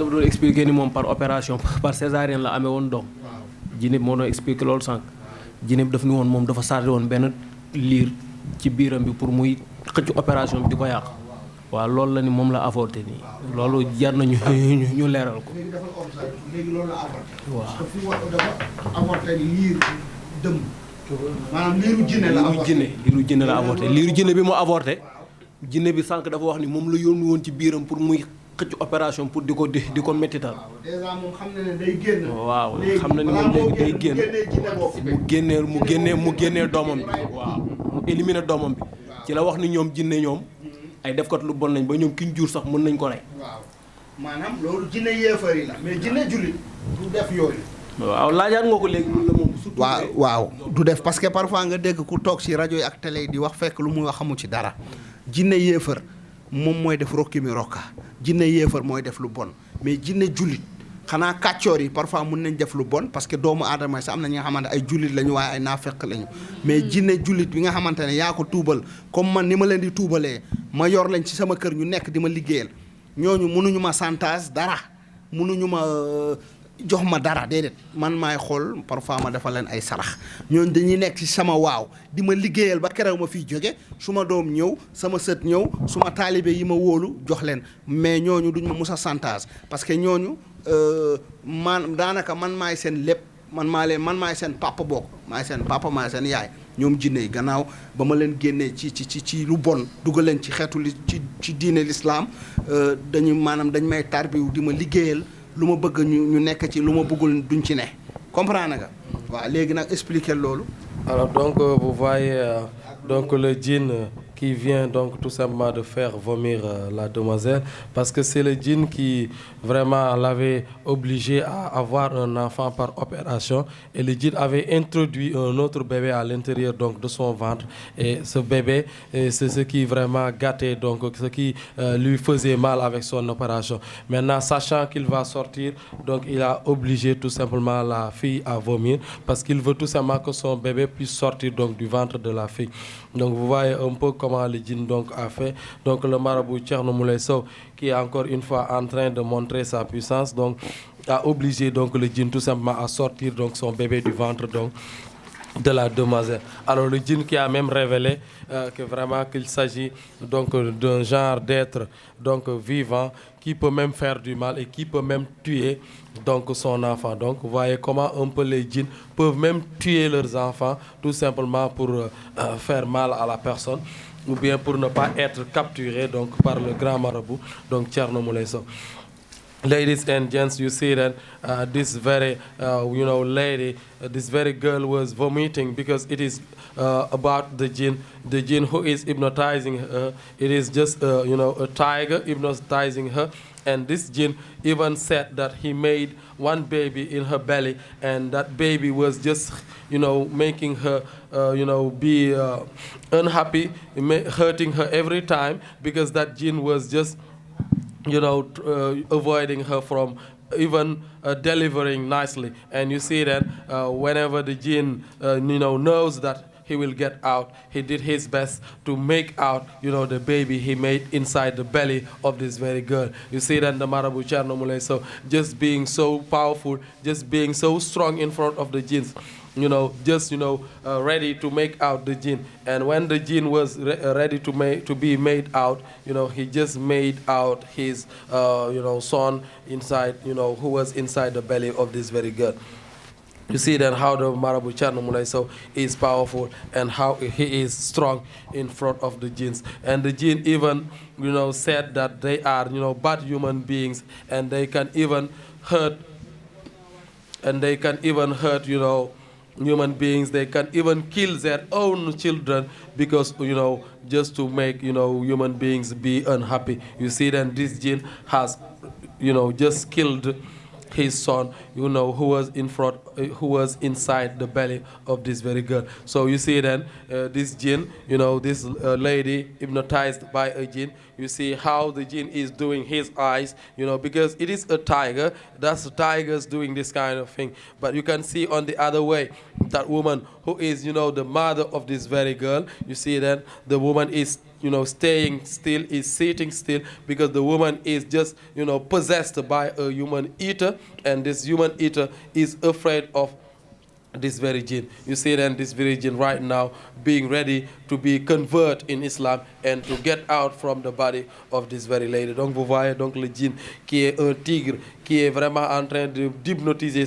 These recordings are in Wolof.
dafa doon expliquer ni moom par opération par césarienne la amee woon doom. jinne bi moo doon expliquer loolu sànq. jinne bi daf ni woon moom dafa chargé woon benn liir ci biiram bi pour muy xëcc opération bi di ko yàq. waaw loolu la ni moom la avorté nii loolu jar nañu ñu leeral ko. léegi dafa léegi loolu la avorté. waaw parce que fi mu dafa avorté liir dëmm. maanaam liiru jinne la avorté liiru jinne la avorté liiru jinne bi mu avorté. jinne bi sànq dafa wax ni moom la yónni woon ci biiram pour muy xëcc opération pour di ko mettital. déjà moom xam na ne day génn. waaw xam na ni moom léegi day génn mu génnee doomam bi. waaw mu éliminer doomam bi. ci la wax ni ñoom jinne ñoom. ay defkat lu bon nañ ba ñoom ki ñu jur sax mën nañ ko rey. waaw maanaam loolu jinne yéefar yi la mais jinne jullit du def yooyu. waaw laajaat nga ko léegi mun la moom. surtout waaw du def parce que parfois nga dégg ku toog ci rajo yi ak télé yi di wax fekk lu muy wax xamu ci dara. jinne yéefar moom mooy def rokki mi rokka jinne yéefar mooy def lu bon mais jinne jullit xanaa kàccoor yi parfois mun nañ def lu bon parce que doomu aadama sax am na ñi nga xamante ay jullit lañu waaye ay naafeq lañu mais jinne jullit bi nga xamante ne yaa ko tuubal comme man ni ma leen di tuubalee ma yor leen ci sama kër ñu nekk di ma liggéeyal ñooñu mënuñu ma chantage dara mënuñu ma jox ma dara déedéet man maay xool parfois ma defal leen ay sarax ñooñu dañuy nekk ci sama waaw di ma liggéeyal ba keroog ma fiy jóge su ma doom ñëw sama sët ñëw su ma taalibe yi ma wóolu jox leen mais ñooñu duñ ma mus a chantage parce que ñooñu man daanaka man maay seen lépp man maay seen papa bokk maay seen papa maay seen yaay ñoom jinne yi gannaaw ba ma leen génnee ci lu bon dugal leen ci xeetu ci diine l'islam dañu maanaam dañ may tarbiwu di ma liggéeyal lu ma bëgg ñu nekk ci lu ma bëggul duñ ci ne comprendre nga waaw léegi nag expliquer loolu. Alors donc vous voyez donc le djinn qui vient donc tout simplement de faire vomir la demoiselle parce que c'est le djinn qui vraiment l'avait obligé à avoir un enfant par opération et le djinn avait introduit un autre bébé à l'intérieur donc de son ventre et ce bébé c'est ce qui vraiment gâtait donc ce qui lui faisait mal avec son opération. Maintenant sachant qu'il va sortir donc il a obligé tout simplement la fille à vomir parce qu'il veut tout simplement que son bébé puisse sortir donc du ventre de la fille. Donc vous voyez un peu comment le djinn donc a fait. Donc le marabout Thierno Moulé Sow qui est encore une fois en train de montrer sa puissance donc a obligé donc le djinn tout simplement à sortir donc son bébé du ventre donc de la demoiselle. Alors le djinn qui a même révélé que vraiment qu'il s'agit donc d'un genre d'être donc vivant qui peut même faire du mal et qui peut même tuer donc son enfant. Donc vous voyez comment un peu les djinns peuvent même tuer leurs enfants tout simplement pour faire mal à la personne ou bien pour ne pas être capturé donc par le grand marabout donc Thierno Moulé Sow. Ladies and gents, you see that this very, lady, this very girl was vomiting because it is about the jinn who is hypnotizing her. It is just, a tiger hypnotizing her. And this jinn even said that he made one baby in her belly, and that baby was just, making her, be unhappy, hurting her every time because that jinn was just avoiding her from even delivering nicely. And you see that whenever the jinn, knows that he will get out, he did his best to make out, the baby he made inside the belly of this very girl. You see that the Marabout Thierno Moulé Sow just being so powerful, just being so strong in front of the jinns. Ready to make out the jinn. And when the jinn was ready to be made out, he just made out his, son inside, who was inside the belly of this very girl. You see then how the Marabout Thierno Moulé Sow is powerful and how he is strong in front of the jinns. And the jinn even, said that they are, bad human beings and they can even hurt, human beings. They can even kill their own children because just to make human beings be unhappy. You see then this jinn has just killed his son, you know, who was in front, who was inside the belly of this very girl. So you see then this jinn, you know, this lady hypnotized by a jinn. You see how the jinn is doing his eyes, you know, because it is a tiger. That's tigers doing this kind of thing. But you can see on the other way that woman who is, you know, the mother of this very girl. You see then the woman is, you know, staying still, is sitting still, because the woman is just, you know, possessed by a human eater, and this human eater is afraid of this very jinn. You see then this very jinn right now being ready to be converted in Islam and to get out from the body of this very lady. Donc vous voyez donc le djinn qui est un tigre qui est vraiment en train d'hypnotiser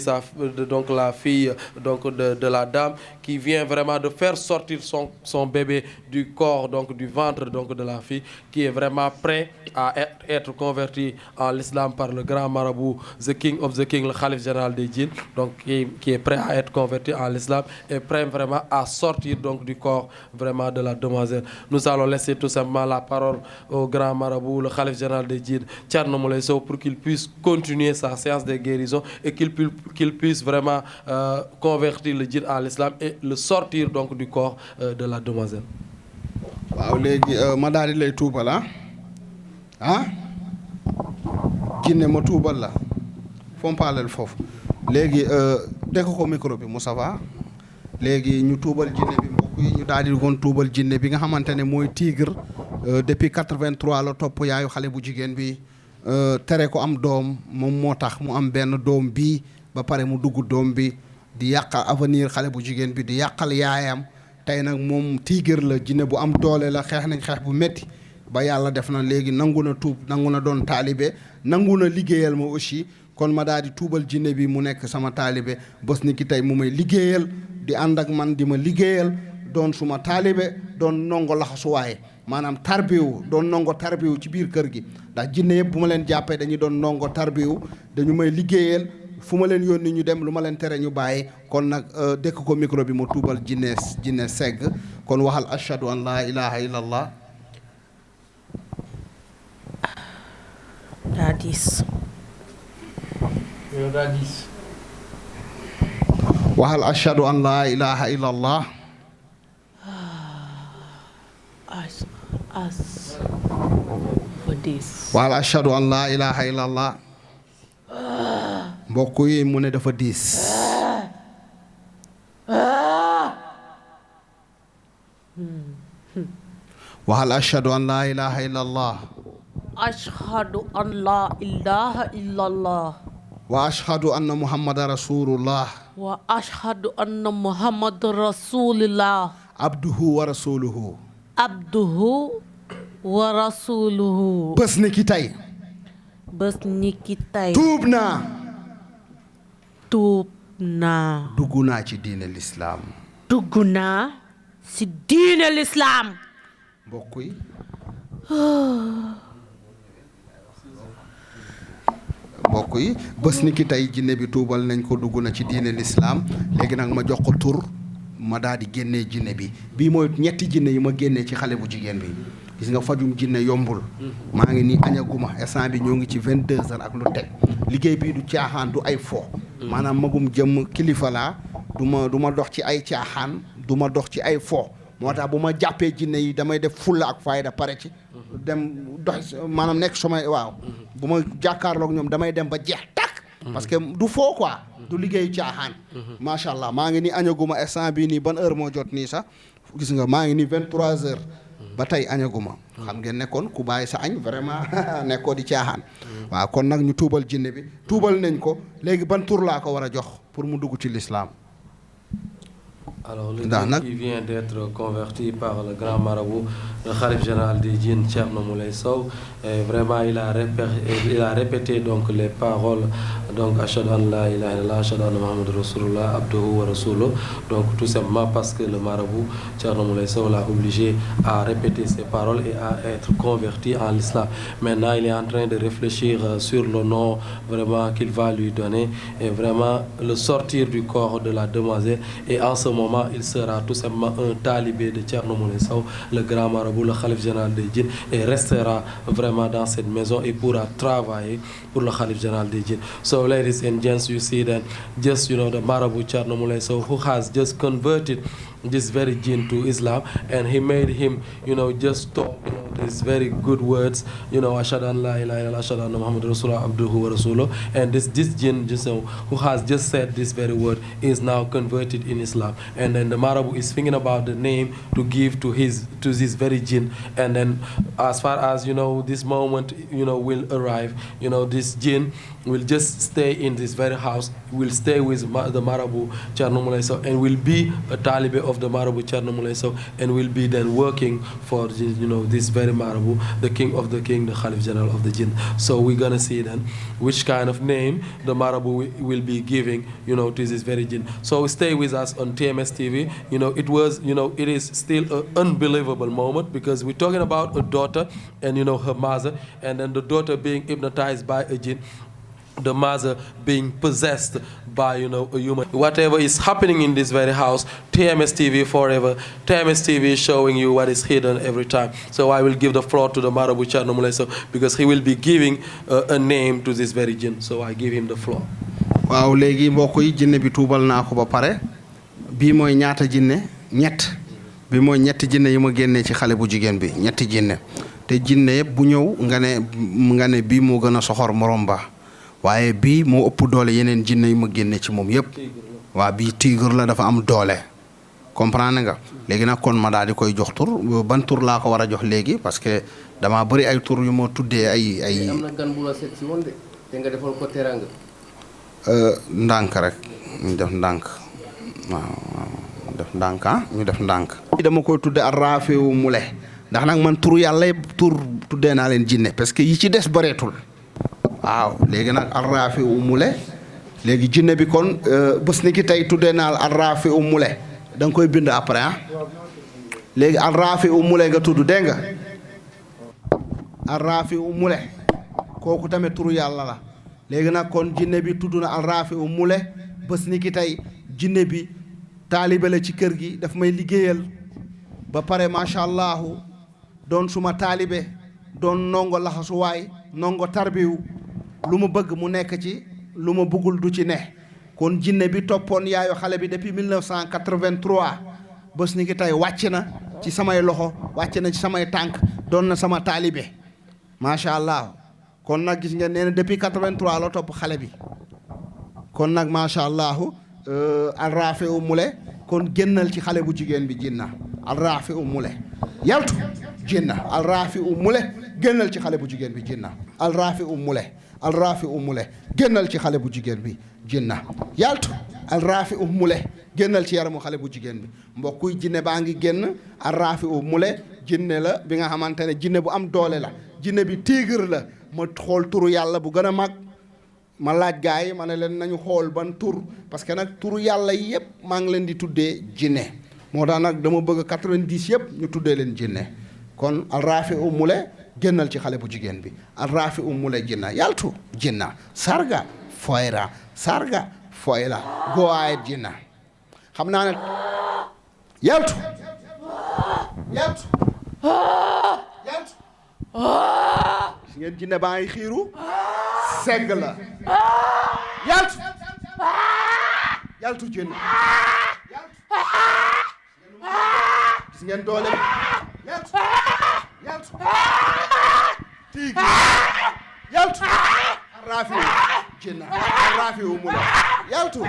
donc la fille donc de la dame, qui vient vraiment de faire sortir son bébé du corps, donc du ventre donc de la fille, qui est vraiment prêt à être converti en l'islam par le grand marabout, the king of the king, le khalife général des djinns, donc qui est prêt à être converti en l'islam et prêt vraiment à sortir donc du corps vraiment de la demoiselle. Nous allons laisser tout simplement la parole au grand marabout, le khalife général des djinns, Thierno Moulé Sow, pour qu'il puisse continuer sa séance de guérison et qu'il puisse vraiment convertir le djinn à l'islam et le sortir donc du corps de la demoiselle. waaw léegi ma daal di lay tuubal jinne ma tuubal la fompaaleel foofu léegi dégg ko micro bi Moussa Ba léegi ñu tuubal jinne bi mbokk yi ñu daal di kon tuubal jinne bi nga xamante ne mooy tigre depuis 83 la topp yaayu xale bu jigéen bi tere ko am doom moom moo tax mu am benn doom bii ba pare mu dugg doom bi di yàqal avenir xale bu jigéen bi di yàqal yaayam tey nag moom tigre la jinne bu am doole la xeex nañ xeex bu métti ba yàlla def na léegi nangu na tuub nangu na doon taalibe nangu na liggéeyal ma aussi kon ma daal di tuubal jinne bi mu nekk sama taalibe bés ni ki tey mu may liggéeyal di ànd ak man di ma liggéeyal doon suma taalibe doon nongo laxasuwaaye maanaam tarbiwu doon nongo tarbiwu ci biir kër gi ndax jinne yëpp bu ma leen jàppee dañuy doon nongo tarbiwu dañu may liggéeyal fu ma leen yónni ñu dem lu ma leen tere ñu bàyyi kon nag dëkk ko micro bi mu tuubal jinne segg kon waxal ashhadu an laa ilaha illallah daa diis waxal ashhadu an laa ilaha illallah waxal ashhadu an laa ilaha illallah mbokk yi mu ne dafa diis waxal ashhadu an laa ilaha illallah ashhadu an laa ilaha illallah wa ashhadu anna muhammadan rasulullah wa ashhadu anna muhammadan rasulullah abduhu wa rasuluhu abduhu wa rasuluhu bés ni ki tey bés ni ki tey tuub naa dugg naa ci diine lislaam dugg naa ci diine lislaam mbokk yi mbokk yi bés ni ki tey jinne bi tuubal nañ ko dugg na ci diine lislaam léegi nag ma jox ko tur ma daal di génnee jinne bi bii mooy ñetti jinne yi ma génnee ci xale bu jigéen bi gis nga fajum jinne yombul maa ngi nii añaguma instant bi ñoo ngi ci 22 heures ak lu teg liggéey bii du caaxaan du ay fo maanaam magum jëm kilifa laa du ma dox ci ay caaxaan du ma dox ci ay fo moo tax bu ma jàppee jinne yi damay def fulla ak fayda pare ci dem dox maanaam nekk somay waaw bu ma jàkkaarloog ñoom damay dem ba jeex takk parce que du foo quoi du liggéeyu caaxaan macha allah maa ngi ni añaguma instant bii nii ban heure moo jot nii sax gis nga maa ngi ni 23 heures ba tey añaguma xam ngeen nekkoon ku bàyyi sa añ vraiment nekkoo di caaxaan waaw kon nag ñu tuubal jinne bi tuubal nañ ko léegi ban tur laa ko war a jox pour mu dugg ci l'islam. Alors le djinn qui vient d'être converti par le grand marabout, le khalife général des djinns, Thierno Moulé Sow, et vraiment il a répété donc les paroles donc ashhadu an la ilaha illallah ashhadu anna muhammadan rasulullah abduhu wa rasuluhu, donc tout simplement parce que le marabout Thierno Moulé Sow l'a obligé à répéter ces paroles et à être converti en l'islam. Maintenant il est en train de réfléchir sur le nom vraiment qu'il va lui donner et vraiment le sortir du corps de la demoiselle, et en ce moment il sera tout simplement un talibé de Thierno Moulé Sow, le grand marabout, le khalife général des djinns, et restera vraiment dans cette maison et pourra travailler pour le khalife général des djinns. So ladies and gents, you see that just, the Marabu Thierno Moulé Sow, who has just converted this very jinn to Islam, and he made him, just talk, these very good words, Ashhadu an la ilaha illallah, Ashhadu anna Muhammadur Rasulullah, abduhu wa rasuluh, and this jinn, who has just said this very word, is now converted in Islam. And then the Marabu is thinking about the name to give to this very jinn, and then as far as, this moment, will arrive, this jinn will just stay in this very house, will stay with the Marabu Thierno Moulé Sow, and will be a Talibe of the Marabu Thierno Moulé Sow, and will be then working for this very Marabu, the king of the king, the Khalif General of the Jinn. So we're gonna see then which kind of name the Marabu will be giving, to this very Jinn. So stay with us on TMS TV. It is still an unbelievable moment, because we're talking about a daughter and her mother, and then the daughter being hypnotized by a Jinn, the mother being possessed by, a human. Whatever is happening in this very house, TMS TV forever. TMS TV is showing you what is hidden every time. So I will give the floor to the Marabu Thierno Moulé Sow, because he will be giving a name to this very jinn. So I give him the floor. waaw léegi mbokk yi jinne bi tuubal naa ko ba pare bii mooy ñaata jinne ñett bi mooy ñetti jinne yi ma génnee ci xale bu jigéen bi ñetti jinne te jinne yëpp bu ñëw nga ne bii moo gën a soxor morom ba waaye bii moo ëpp doole yeneen jinne yi ma génne ci moom yëpp waa bii tigre la dafa am doole comprendre nga léegi nag kon ma daal di koy jox tur ban tur laa ko war a jox léegi parce que dama bëri ay tur yu ma tuddee ay am na gan bu la seet si woon de te nga defal ko teranga ndànk rek ñu def ndànk waaw def ndànk ñu def ndànk dama koy tudde Arrafiu Moulé ndax nag man turu yàlla tur tuddee naa leen jinne parce que yi ci des bëreetul waaw léegi nag Arrafiu Moulé léegi jinne bi kon bés ni ki tey tuddee naa Arrafiu Moulé da nga koy bind après léegi Arrafiu Moulé nga tudd dégg nga Arrafiu Moulé kooku tamit turu yàlla la léegi nag kon jinne bi tudd na Arrafiu Moulé bés ni ki tey jinne bi taalibe la ci kër gi daf may liggéeyal ba pare macha allah doon suma taalibe doon nongo laxasuwaay nongo tarbiwu lu ma bëgg mu nekk ci lu ma bëggul du ci ne kon jinne bi toppoon yaayu xale bi depuis 1983 bés ni ki tey wàcc na ci samay loxo wàcc na ci samay tànk doon na sama taalibe macha allah kon nag gis ngeen nee na depuis 83 la topp xale bi kon nag macha allah Arrafiu Moulé kon génnal ci xale bu jigéen bi jinna Arrafiu Moulé yaltu jinna Arrafiu Moulé génnal ci xale bu jigéen bi jinna Arrafiu Moulé Arrafiu Moulé génnal ci xale bu jigéen bi jinna yaltu Arrafiu Moulé génnal ci yaramu xale bu jigéen bi mbokkuy jinne baa ngi génn Arrafiu Moulé jinne la bi nga xamante ne jinne bu am doole la jinne bi tigre la ma xool turu yàlla bu gën a mag ma laaj gaay ma ne leen nañu xool ban tur parce que nag turu yàlla yi yëpp maa ngi leen di tuddee jinne moo tax nag dama bëgg 90 yëpp ñu tuddee leen jinne kon Arrafiu Moulé génnal ci xale bu jigéen bi Arrafiu Moulé jinna yaltu jinna sarga foyra sarga foyla go ahead jinna xam naa ne yaltu yaltu yaltu gis ngeen jinne baa ngi xiiru segg la yaltu yaltu jinne gis ngeen doole yaltu yaltu tigre yaltu Arrafiu jinne Arrafiu Moulé yaltu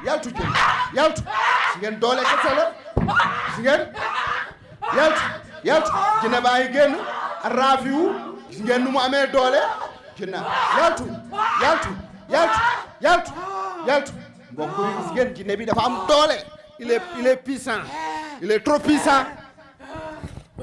yaltu jinne yaltu gis ngeen doole kese la gis ngeen yaltu yaltu jinne baa ngi génn Arrafiu gis ngeen nu mu amee doole jinna yaltu yaltu yaltu yaltu yaltu mbokk yi gis ngeen jinne bi dafa am doole il est puissant il est trop puissant.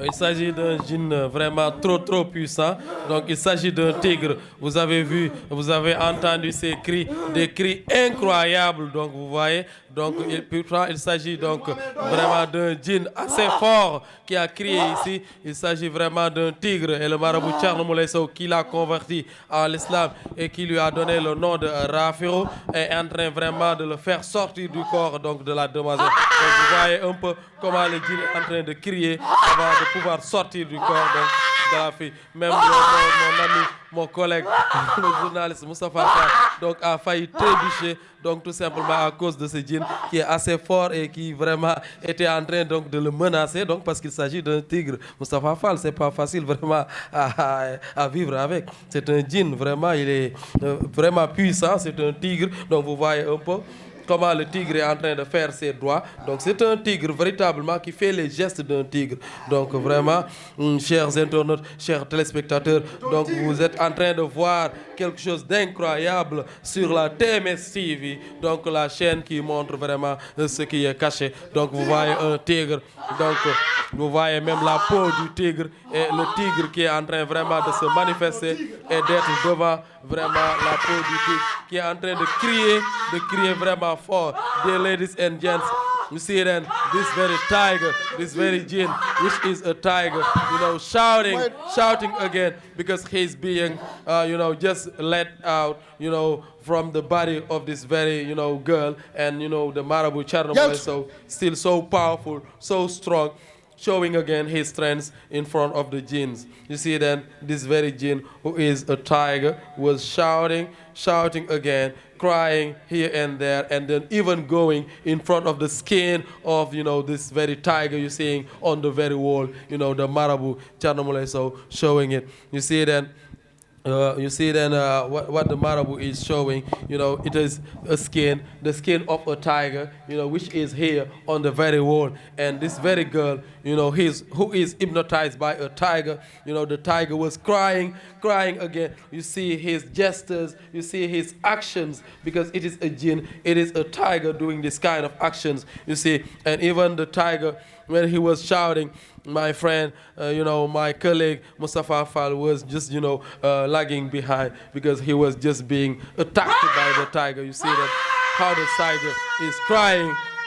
Il s'agit d'un djinn vraiment trop puissant. Donc il s'agit d'un tigre. Vous avez vu, vous avez entendu ces cris, des cris incroyables. Donc vous voyez, donc il s'agit donc vraiment d'un djinn assez fort qui a crié ici. Il s'agit vraiment d'un tigre et le marabout Thierno Moulé Sow qui l'a converti à l'islam et qui lui a donné le nom de Arrafiu est en train vraiment de le faire sortir du corps donc de la demoiselle. Donc vous voyez un peu comment le djinn est en train de crier avant de pouvoir sortir du corps de la fille. Même mon ami, mon collègue, le journaliste Moustapha Sarr donc a failli trébucher, donc tout simplement à cause de ce djinn qui est assez fort et qui vraiment était en train donc de le menacer, donc parce qu'il s'agit d'un tigre. Moustapha Fall, c'est pas facile vraiment à vivre avec. C'est un djinn, vraiment, il est vraiment puissant, c'est un tigre, donc vous voyez un peu comment le tigre est en train de faire ses doigts. Donc c'est un tigre véritablement qui fait les gestes d'un tigre. Donc vraiment, chers internautes, chers téléspectateurs, donc vous êtes en train de voir quelque chose d'incroyable sur la TMS TV, donc la chaîne qui montre vraiment ce qui est caché. Donc vous voyez un tigre, donc vous voyez même la peau du tigre et le tigre qui est en train vraiment de se manifester et d'être devant vraiment la peau du tigre qui est en train de crier vraiment fort. Dear ladies and gents, you see then this very tiger, this very jinn, which is a tiger, shouting again because he's being, just let out, from the body of this very, girl, and the Marabu Chernobyl is still so powerful, so strong, showing again his strength in front of the jinns. You see then this very jinn who is a tiger was shouting again, crying here and there, and then even going in front of the skin of this very tiger you're seeing on the very wall, the Marabu Chernobyl, so showing it. You see then what the Marabu is showing, it is the skin of a tiger, which is here on the very wall. And this very girl, who is hypnotized by a tiger, the tiger was crying again. You see his gestures, you see his actions, because it is a jinn, it is a tiger doing this kind of actions, you see. And even the tiger, when he was shouting, my friend, my colleague Moustapha Fall was just, lagging behind because he was just being attacked by the tiger. You see that how the tiger is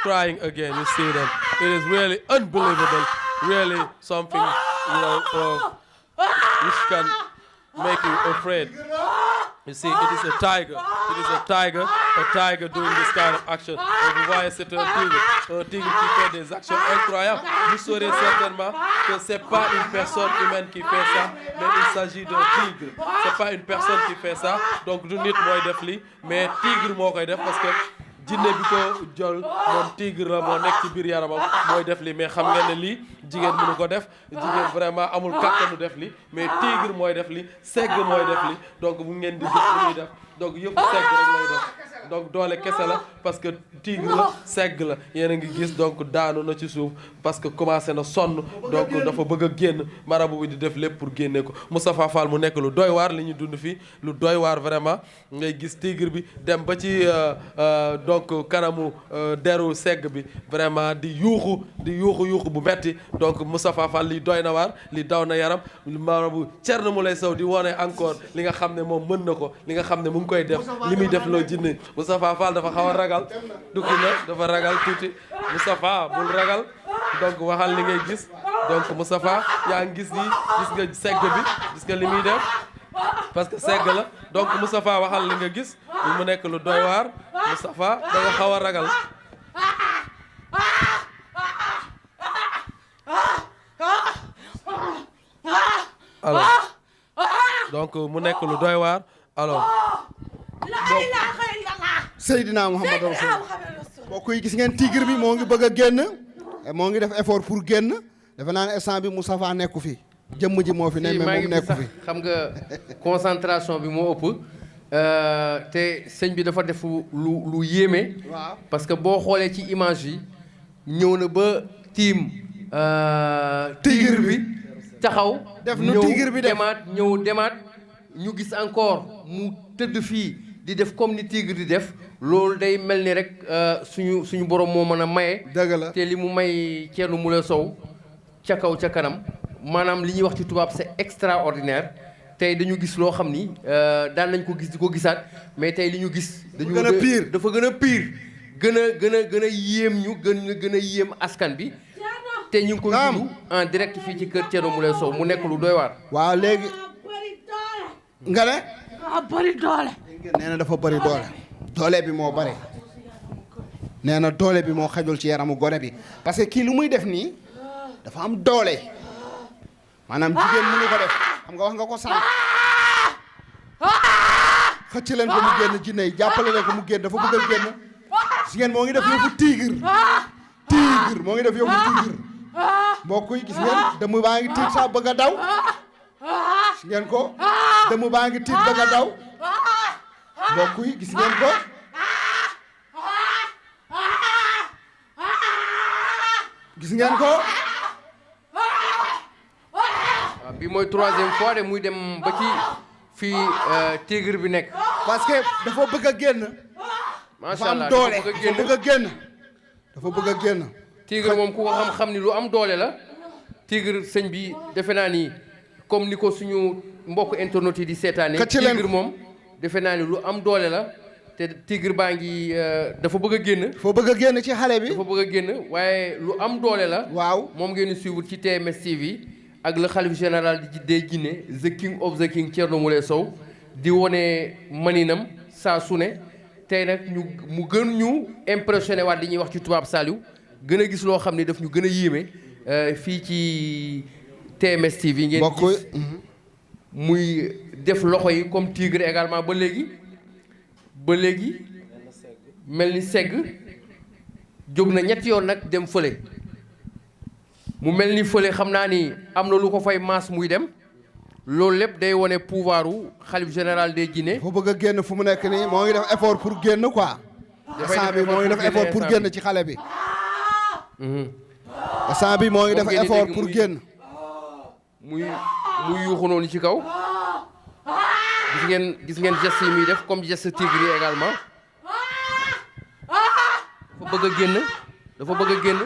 crying again. You see that it is really unbelievable, really something, which can make you afraid. You see, it is a tiger. It is a tiger doing this kind of action. Et vous voyez, c'est un tigre qui fait des actions incroyables. Vous saurez certainement que c'est pas une personne humaine qui fait ça, mais il s'agit d'un tigre. C'est pas une personne qui fait ça, donc du nit mooy def li, mais tigre moo koy def parce que jinne bi ko jol moom tigre la moo nekk ci biir yaramam mooy def li, mais xam ngeen ne lii jigéen mënu ko def, jigéen vraiment amul kàttanu def li, mais tigre mooy def li, segg mooy def li, donc bu ngeen di gis lu muy def, donc yëpp segg rek lay def. Donc doole kese la parce que tigre la segg la yéen a ngi gis, donc daanu na ci suuf parce que commencé na sonn, donc dafa bëgg a génn, marabu bi di def lépp pour génne ko. Moustapha Fall mu nekk lu doy waar li ñu dund fii, lu doy waar vraiment. Ngay gis tigre bi dem ba ci donc kanamu deru segg bi vraiment di yuuxu bu metti. Donc Moustapha Fall li doy na waar, li daw na yaram. Marabu Thierno Moulay Sow di wone encore li nga xam ne moom mën na ko, li nga xam ne mu ngi koy def, li muy def loo jinne. Moustapha Fall dafa xaw a ragal, dukki na dafa ragal tuuti. Moustapha bul ragal, donc waxal li ngay gis. Donc Moustapha yaa ngi gis nga segg bi, gis nga li muy def parce que segg la. Donc Moustapha waxal li nga gis, mu nekk lu doy waar. Moustapha da nga xaw a ragal. Alors donc mu nekk lu doy waar. Alors Seydina Muhammad Rasul mbokk yi gis ngeen tigre bi moo ngi bëgg a génn, moo ngi def effort pour génn. Defe naa ne instant bi Moustapha nekku fi, jëmm ji moo fi ne, mais moom nekku fi. xam nga concentration bi moo ëpp te sëñ bi dafa def lu yéeme. waaw parce que boo xoolee ci image yi ñëw na ba tiim tigre bi taxaw. def nu tigre bi def demaat ñu gis encore mu tëdd fii di def comme ni tigre di def. loolu day mel ni rek suñu borom moo mën a maye. dëgg la te li mu may Thierno Moule Sow ca kaw ca kanam maanaam li ñuy wax ci tubaab c'est extraordinaire. tey dañu gis loo xam ni daan nañ ko gis di ko gisaat, mais tey li ñu gis. dafa gën a pire gën a yéem ñu gën a yéem askan bi. te ñu ngi koy dund en direct fii ci kër Thierno Moule Sow mu nekk lu doy waar. waaw léegi nga ne. bari doole. nee na dafa bëri doole bi moo bëri, nee na doole bi moo xajul ci yaramu gone bi parce que kii lu muy def nii dafa am doole, maanaam jigéen mënu ko def. xam nga wax nga ko sànq, xëcc leen ko mu génn jinne yi jàppale leen ko mu génn dafa bëgg a génn gis ngeen moo ngi def yëfu tigre moo ngi def yëfu tigre mbokk yi gis ngeen dëmm baa ngi tiit sax bëgg a daw gis ngeen ko dëmm baa ngi tiit bëgg a daw mbokk yi gis ngeen ko gis ngeen ko waaw bi mooy 3e fois de muy dem ba ci fii tigre bi nekk parce que dafa bëgg a génn macha allah dafa bëgg a génn dafa bëgg a génn tigre moom ku ko xam ni lu am doole la tigre sëñ bi defe naa ni comme ni ko suñu mbokk internet yi di seetaane tigre moom defe naa ni lu am doole la te tigre baa ngi dafa bëgg a génn dafa bëgg a génn ci xale bi dafa bëgg a génn waaye lu am doole la waaw moom ngeen di suivre ci TMS TV ak le khalife général des Guinée the king of the king Thierno Moule Sow di wone maninam saa su ne tey nag mu gën ñu impressionné waat li ñuy wax ci tubaab Saliou gën a gis loo xam ne daf ñu gën a yéeme fii ci TMS TV ngeen gis muy def loxo yi comme tigre également ba léegi mel ni segg jóg na ñetti yoon nag dem fële mu mel ni fële xam naa ni am na lu ko fay maas muy dem loolu lépp day wone pouvoiru xalif général des Guinée. fu bëgg a génn fu mu nekk nii moo ngi def effort pour génn quoi. instant bi moo ngi def effort pour génn ci xale bi. instant bi moo ngi def effort pour génn. muy yuuxu noonu ci kaw gis ngeen geste yi muy def comme geste tigre yi également dafa bëgg a génn dafa bëgg a génn.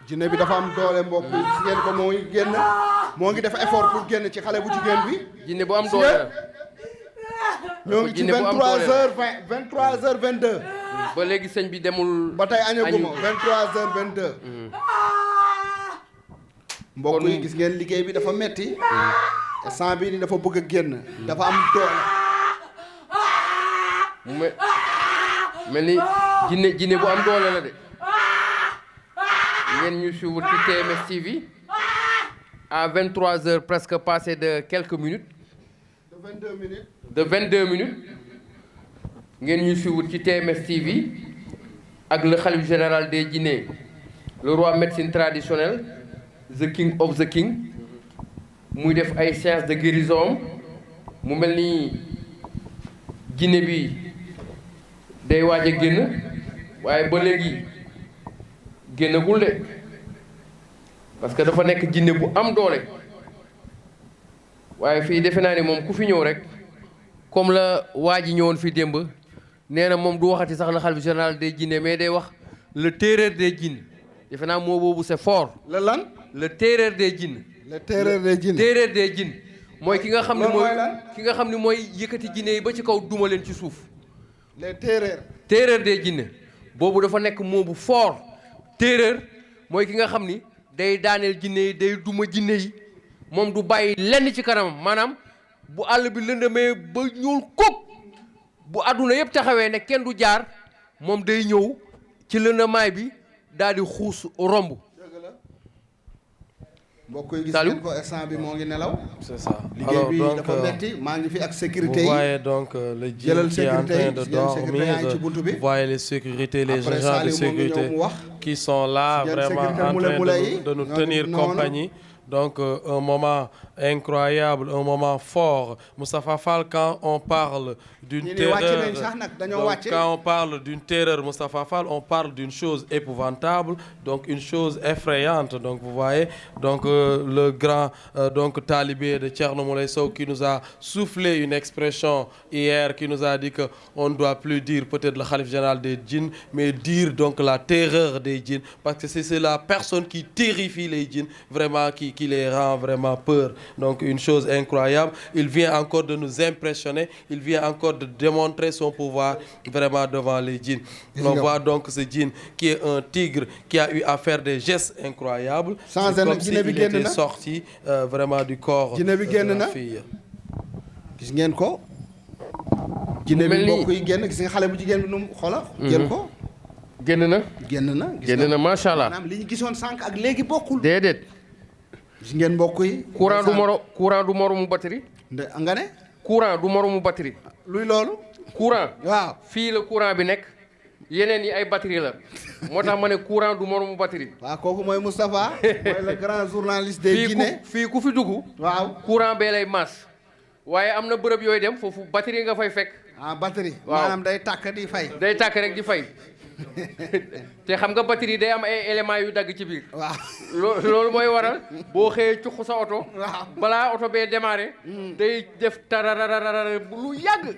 jinne bi dafa am doole mbokk yi gis ngeen ko moo ngi génn moo ngi def effort pour génn ci xale bu jigéen bi. jinne bu am doole la. ñoo ngi ci 23h20 23h22. ba léegi sëñ bi demul. ba tey añaguma 23h22. mbokk yi gis ngeen liggéey bi dafa metti instant bii ni dafa bëgg a génn. dafa am doole. mel ni jinne bu am doole la de. ngeen ñu suivre ci TMS TV à 23h presque passé de quelques minutes. de 22 minutes. ngeen ñu suivre ci TMS TV ak le khalife général des Guinée le roi médecine traditionnelle the king of the king muy def ay séances de guérison mu mel ni Guinée bi day waaj a génn waaye ba léegi génnagul de parce que dafa nekk jinne bu am doole waaye fii defe naa ni moom ku fi ñëw rek comme la waa ji ñëwoon fi démb nee na moom du waxati sax la khalife général des Guinée mais day wax le terreur des djinns defe naa moo boobu c'est fort. le lan le terreur des djinns. le terreur des djinns. terreur des djinns mooy ki nga xam ni mooy yëkkati jinne yi ba ci kaw duma leen ci suuf. les terreurs. terreur des djinns boobu dafa nekk moo bu fort. terreur mooy ki nga xam ni day daaneel jinne yi day duma jinne yi moom du bàyyi lenn ci kanamam maanaam bu àll bi lëndëmee ba ñuul kuk bu àdduna yëpp taxawee ne kenn du jaar moom day ñëw ci lëndëmaay bi daal di xuus romb. mbokk yi gis ngeen ko instant bi moo ngi nelaw. c'est ça. liggéey bi dafa metti maa ngi fi ak sécurité yi. Vous voyez donc le djinn qui est en train de dormir. Vous voyez les sécurités, les agents de sécurité qui sont là vraiment en train de nous tenir compagnie. Donc un moment incroyable, un moment fort. Moustapha Fall, quand on parle d'une terreur, donc, quand on parle d'une terreur, Moustapha Fall, on parle d'une chose épouvantable, donc une chose effrayante. Donc vous voyez, donc le grand donc talibé de Thierno Moule Sow qui nous a soufflé une expression hier, qui nous a dit que on ne doit plus dire peut-être le khalife général des djinns, mais dire donc la terreur des djinns, parce que c'est la personne qui terrifie les djinns, vraiment qui les rend vraiment peur. Donc une chose incroyable, il vient encore de nous impressionner, il vient encore de démontrer son pouvoir vraiment devant les djinns. On voit donc ce djinn qui est un tigre qui a eu à faire des gestes incroyables. C'est comme s'il était sorti vraiment du corps de la fille. gis ngeen ko. jinne bi mbokk yi génn gis nga xale bu jigéen bi nu mu xoola jël ko. génn na. génn na. génn na macha allah. maanaam li ñu gisoon sànq ak léegi bokkul. déedéet. gis ngeen mbokk yi. courant du moromu batterie. nga ne. courant du moromu batterie. luy loolu. courant. waaw fii la courant bi nekk. yeneen yi ay batterie la. moo tax ma ne courant du moromu batterie. waaw kooku mooy Moustapha. mooy le grand journaliste des Guinée. fii ku fi dugg. waaw courant bee lay maas. waaye am na bërëb yooyu dem foofu batterie nga fay fekk. batterie. waaw maanaam day tàkk di fay. day tàkk rek di fay. te xam nga batterie day am ay éléments yu dagg ci biir. waaw loolu mooy waral boo xëyee cuq sa oto. waaw balaa oto bee démarré. day def tarararara lu yàgg.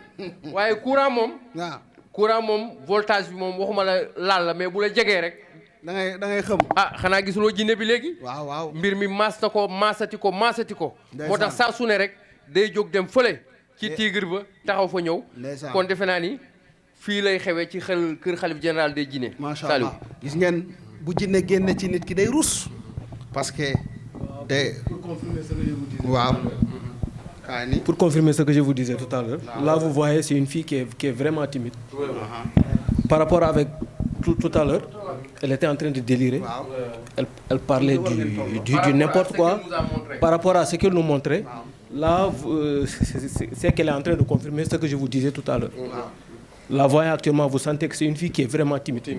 waaye courant moom. waaw courant moom voltage bi moom waxuma la laal la mais bu la jegee rek. da ngay xam. xanaa gisuloo jinne bi léegi. waaw mbir mi maas na ko maasati ko. moo tax saa su ne rek day jóg dem fële. ci tigre ba taxaw fa ñëw. kon defe naa ni fii lay xewee ci kër xalif général des Guinée. macha allah gis ngeen bu jinne génne ci nit ki day rus. parce que day. waaw. Pour confirmer ce que je vous disais tout à l'heure, là vous voyez c'est une fille qui est vraiment timide. Par rapport avec tout à l'heure, elle était en train de délirer. Elle parlait du n'importe quoi. Par rapport à ce qu'elle nous montrait, là c'est qu'elle est en train de confirmer ce que je vous disais tout à l'heure. La voyant actuellement, vous sentez que c'est une fille qui est vraiment timide.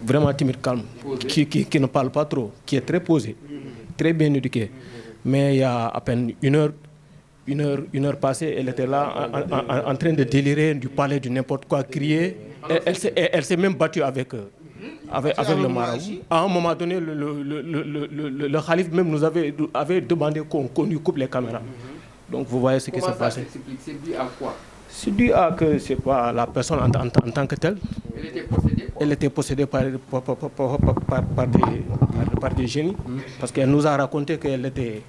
Vraiment timide, calme. Qui ne parle pas trop, qui est très posée, très bien éduquée. Mais il y a à peine une heure passée, elle était là en train de délirer, de parler du n'importe quoi, crier. Elle s'est même battue avec le marabout. À un moment donné, le calife même nous avait demandé qu'on lui coupe les caméras. Donc vous voyez ce qui s'est passé. C'est dû à quoi? C'est dû à que c'est pas la personne en tant que telle. Elle était possédée par des génies. Parce qu'elle nous a raconté qu'elle était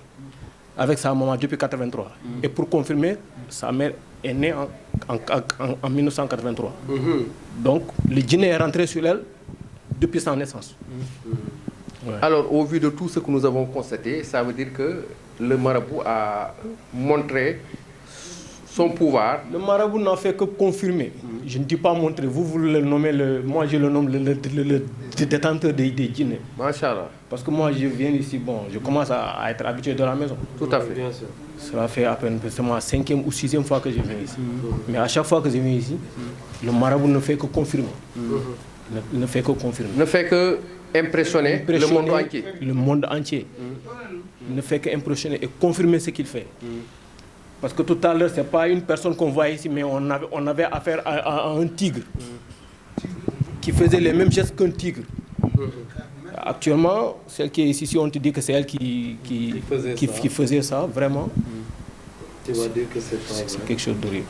avec sa maman depuis 1983. Et pour confirmer, sa mère est née en 1983. Donc le djinn est rentré sur elle depuis sa naissance. Ouais. Alors au vu de tout ce que nous avons constaté, ça veut dire que le marabout a montré son pouvoir. Le marabout n'a fait que confirmer. Je ne dis pas montrer. Vous le nommez moi je le nomme le détenteur des djinns. Machallah. Parce que moi je viens ici, je commence à être habitué de la maison. Tout à fait. Bien sûr. Cela fait à peine, c'est ma 5e ou 6e fois que je viens ici. Mais à chaque fois que je viens ici, le marabout ne fait que confirmer. Ne fait que confirmer. Ne fait que impressionner le monde entier. Le monde entier. Ne fait que impressionner et confirmer ce qu'il fait. Parce que tout à l'heure, ce n'est pas une personne qu'on voit ici, mais on avait affaire à un tigre qui faisait les mêmes gestes qu'un tigre. Actuellement, celle qui est ici, si on te dit que c'est elle qui faisait ça, vraiment, tu vas dire que c'est quelque chose d'horrible.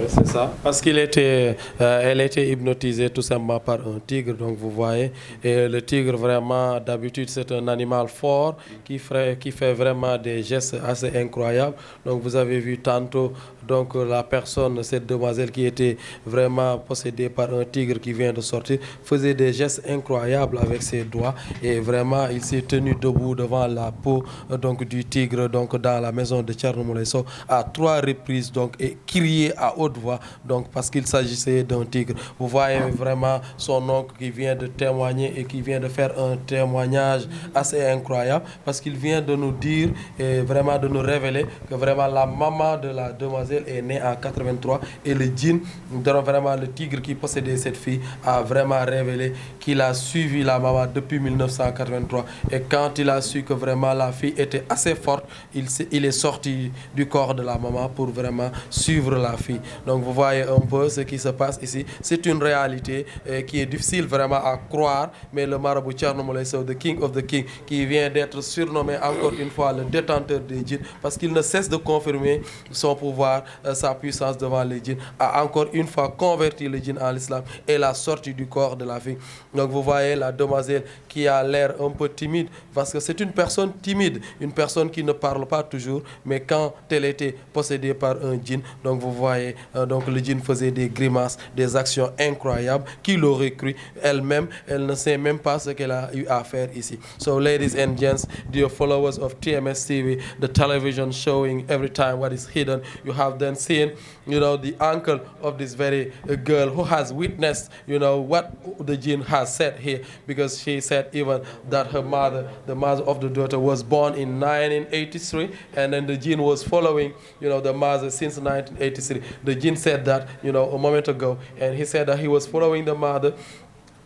C'est ça, parce qu'elle était hypnotisée tout simplement par un tigre, donc vous voyez, et le tigre vraiment d'habitude c'est un animal fort qui fait vraiment des gestes assez incroyables. Donc vous avez vu tantôt donc la personne, cette demoiselle qui était vraiment possédée par un tigre qui vient de sortir, faisait des gestes incroyables avec ses doigts et vraiment il s'est tenu debout devant la peau donc du tigre donc dans la maison de Thierno Moulé Sow à 3 reprises donc et crié à haute voix donc parce qu'il s'agissait d'un tigre. Vous voyez vraiment son oncle qui vient de témoigner et qui vient de faire un témoignage assez incroyable parce qu'il vient de nous dire et vraiment de nous révéler que vraiment la maman de la demoiselle est née en 83 et le djinn, vraiment le tigre qui possédait cette fille a vraiment révélé qu'il a suivi la maman depuis 1983 et quand il a su que vraiment la fille était assez forte, il est sorti du corps de la maman pour vraiment suivre la fille. Donc vous voyez un peu ce qui se passe ici. C'est une réalité qui est difficile vraiment à croire, mais le marabout Thierno Moulé Sow, the King of the King, qui vient d'être surnommé encore une fois le détenteur des djinns, parce qu'il ne cesse de confirmer son pouvoir, sa puissance devant les djinns, a encore une fois converti le djinn en l'islam et l'a sorti du corps de la fille. Donc vous voyez la demoiselle qui a l'air un peu timide, parce que c'est une personne timide, une personne qui ne parle pas toujours, mais quand elle était possédée par un djinn, donc vous vous voyez, donc le djinn faisait des grimaces, des actions incroyables. Qui l'aurait cru? Elle-même, elle ne sait même pas ce qu'elle a eu à faire ici. So, ladies and gents, dear followers of TMS TV, the television showing every time what is hidden, you have then seen, you know, the uncle of this very girl who has witnessed, you know, what the jinn has said here, because she said even that her mother, the mother of the daughter, was born in 1983, and then the jinn was following, you know, the mother since 1983. The jinn said that, you know, a moment ago, and he said that he was following the mother,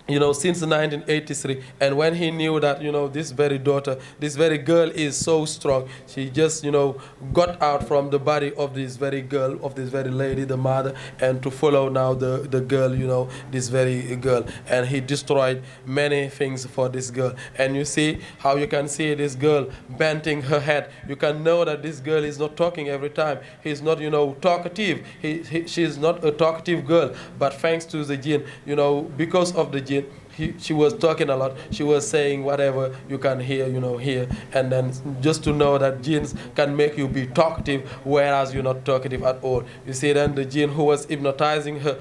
you know, since 1983, and when he knew that, you know, this very daughter, this very girl is so strong, she just, you know, got out from the body of this very girl, of this very lady, the mother, and to follow now the girl, you know, this very girl, and he destroyed many things for this girl. And you see how you can see this girl bending her head. You can know that this girl is not talking every time. He's not, you know, talkative. She's not a talkative girl, but thanks to the jinn, you know, because of the jinn, she was talking a lot. She was saying whatever you can hear, you know, here. And then just to know that jinns can make you be talkative, whereas you're not talkative at all. You see, then the jinn who was hypnotizing her,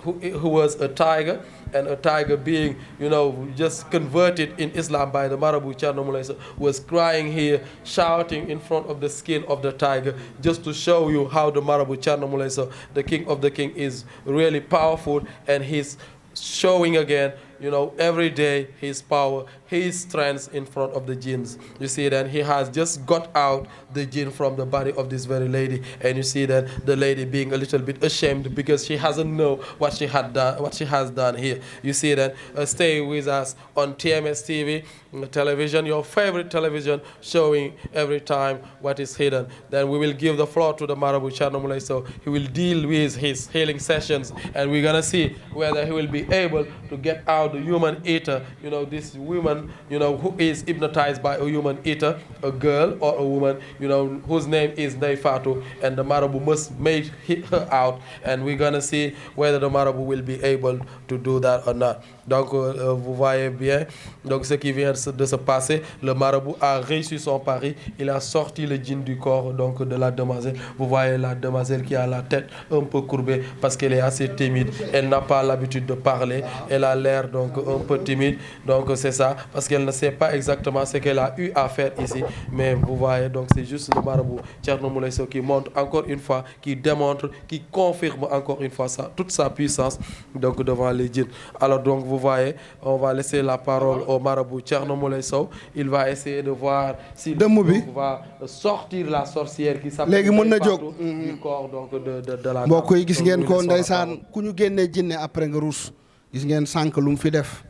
who was a tiger, and a tiger being, you know, just converted in Islam by the Marabu Thierno Moulay Sow, was crying here, shouting in front of the skin of the tiger, just to show you how the Marabu Thierno Moulay Sow, the king of the king, is really powerful, and he's showing again, you know, every day his power, his strength in front of the jinns. You see that he has just got out the jinn from the body of this very lady, and you see that the lady being a little bit ashamed because she hasn't know what she had done, what she has done here. You see that. Stay with us on TMS TV, television, your favorite television, showing every time what is hidden. Then we will give the floor to the Marabu Thierno Moulay Sow. He will deal with his healing sessions, and we're gonna see whether he will be able to get out the human eater, you know, this woman, you know, who is hypnotized by a human eater, a girl or a woman, you know, whose name is Neifatu, and the Marabu must make her out, and we're gonna see whether the Marabu will be able to do that or not. Donc, vous voyez bien, donc ce qui vient de se passer, le Marabout a réussi son pari, il a sorti le djinn du corps donc de la demoiselle. Vous voyez la demoiselle qui a la tête un peu courbée parce qu'elle est assez timide, elle n'a pas l'habitude de parler, elle a l'air donc un peu timide, donc c'est ça, parce qu'elle ne sait pas exactement ce qu'elle a eu à faire ici, mais vous voyez, donc c'est juste le Marabout Thierno Moulay Sow qui montre encore une fois, qui démontre, qui confirme encore une fois toute sa puissance donc devant les djinns. Alors donc vous voyez, on va laisser la parole au Marabout Thierno Moulay Sow. Il va essayer de voir s'il va sortir la sorcière qui s'appelle du corps donc de la mbokk yi gis ngeen ko ndeysaan ku ñu génnee jinne après nga ruus gis ngeen sànq lu mu fi def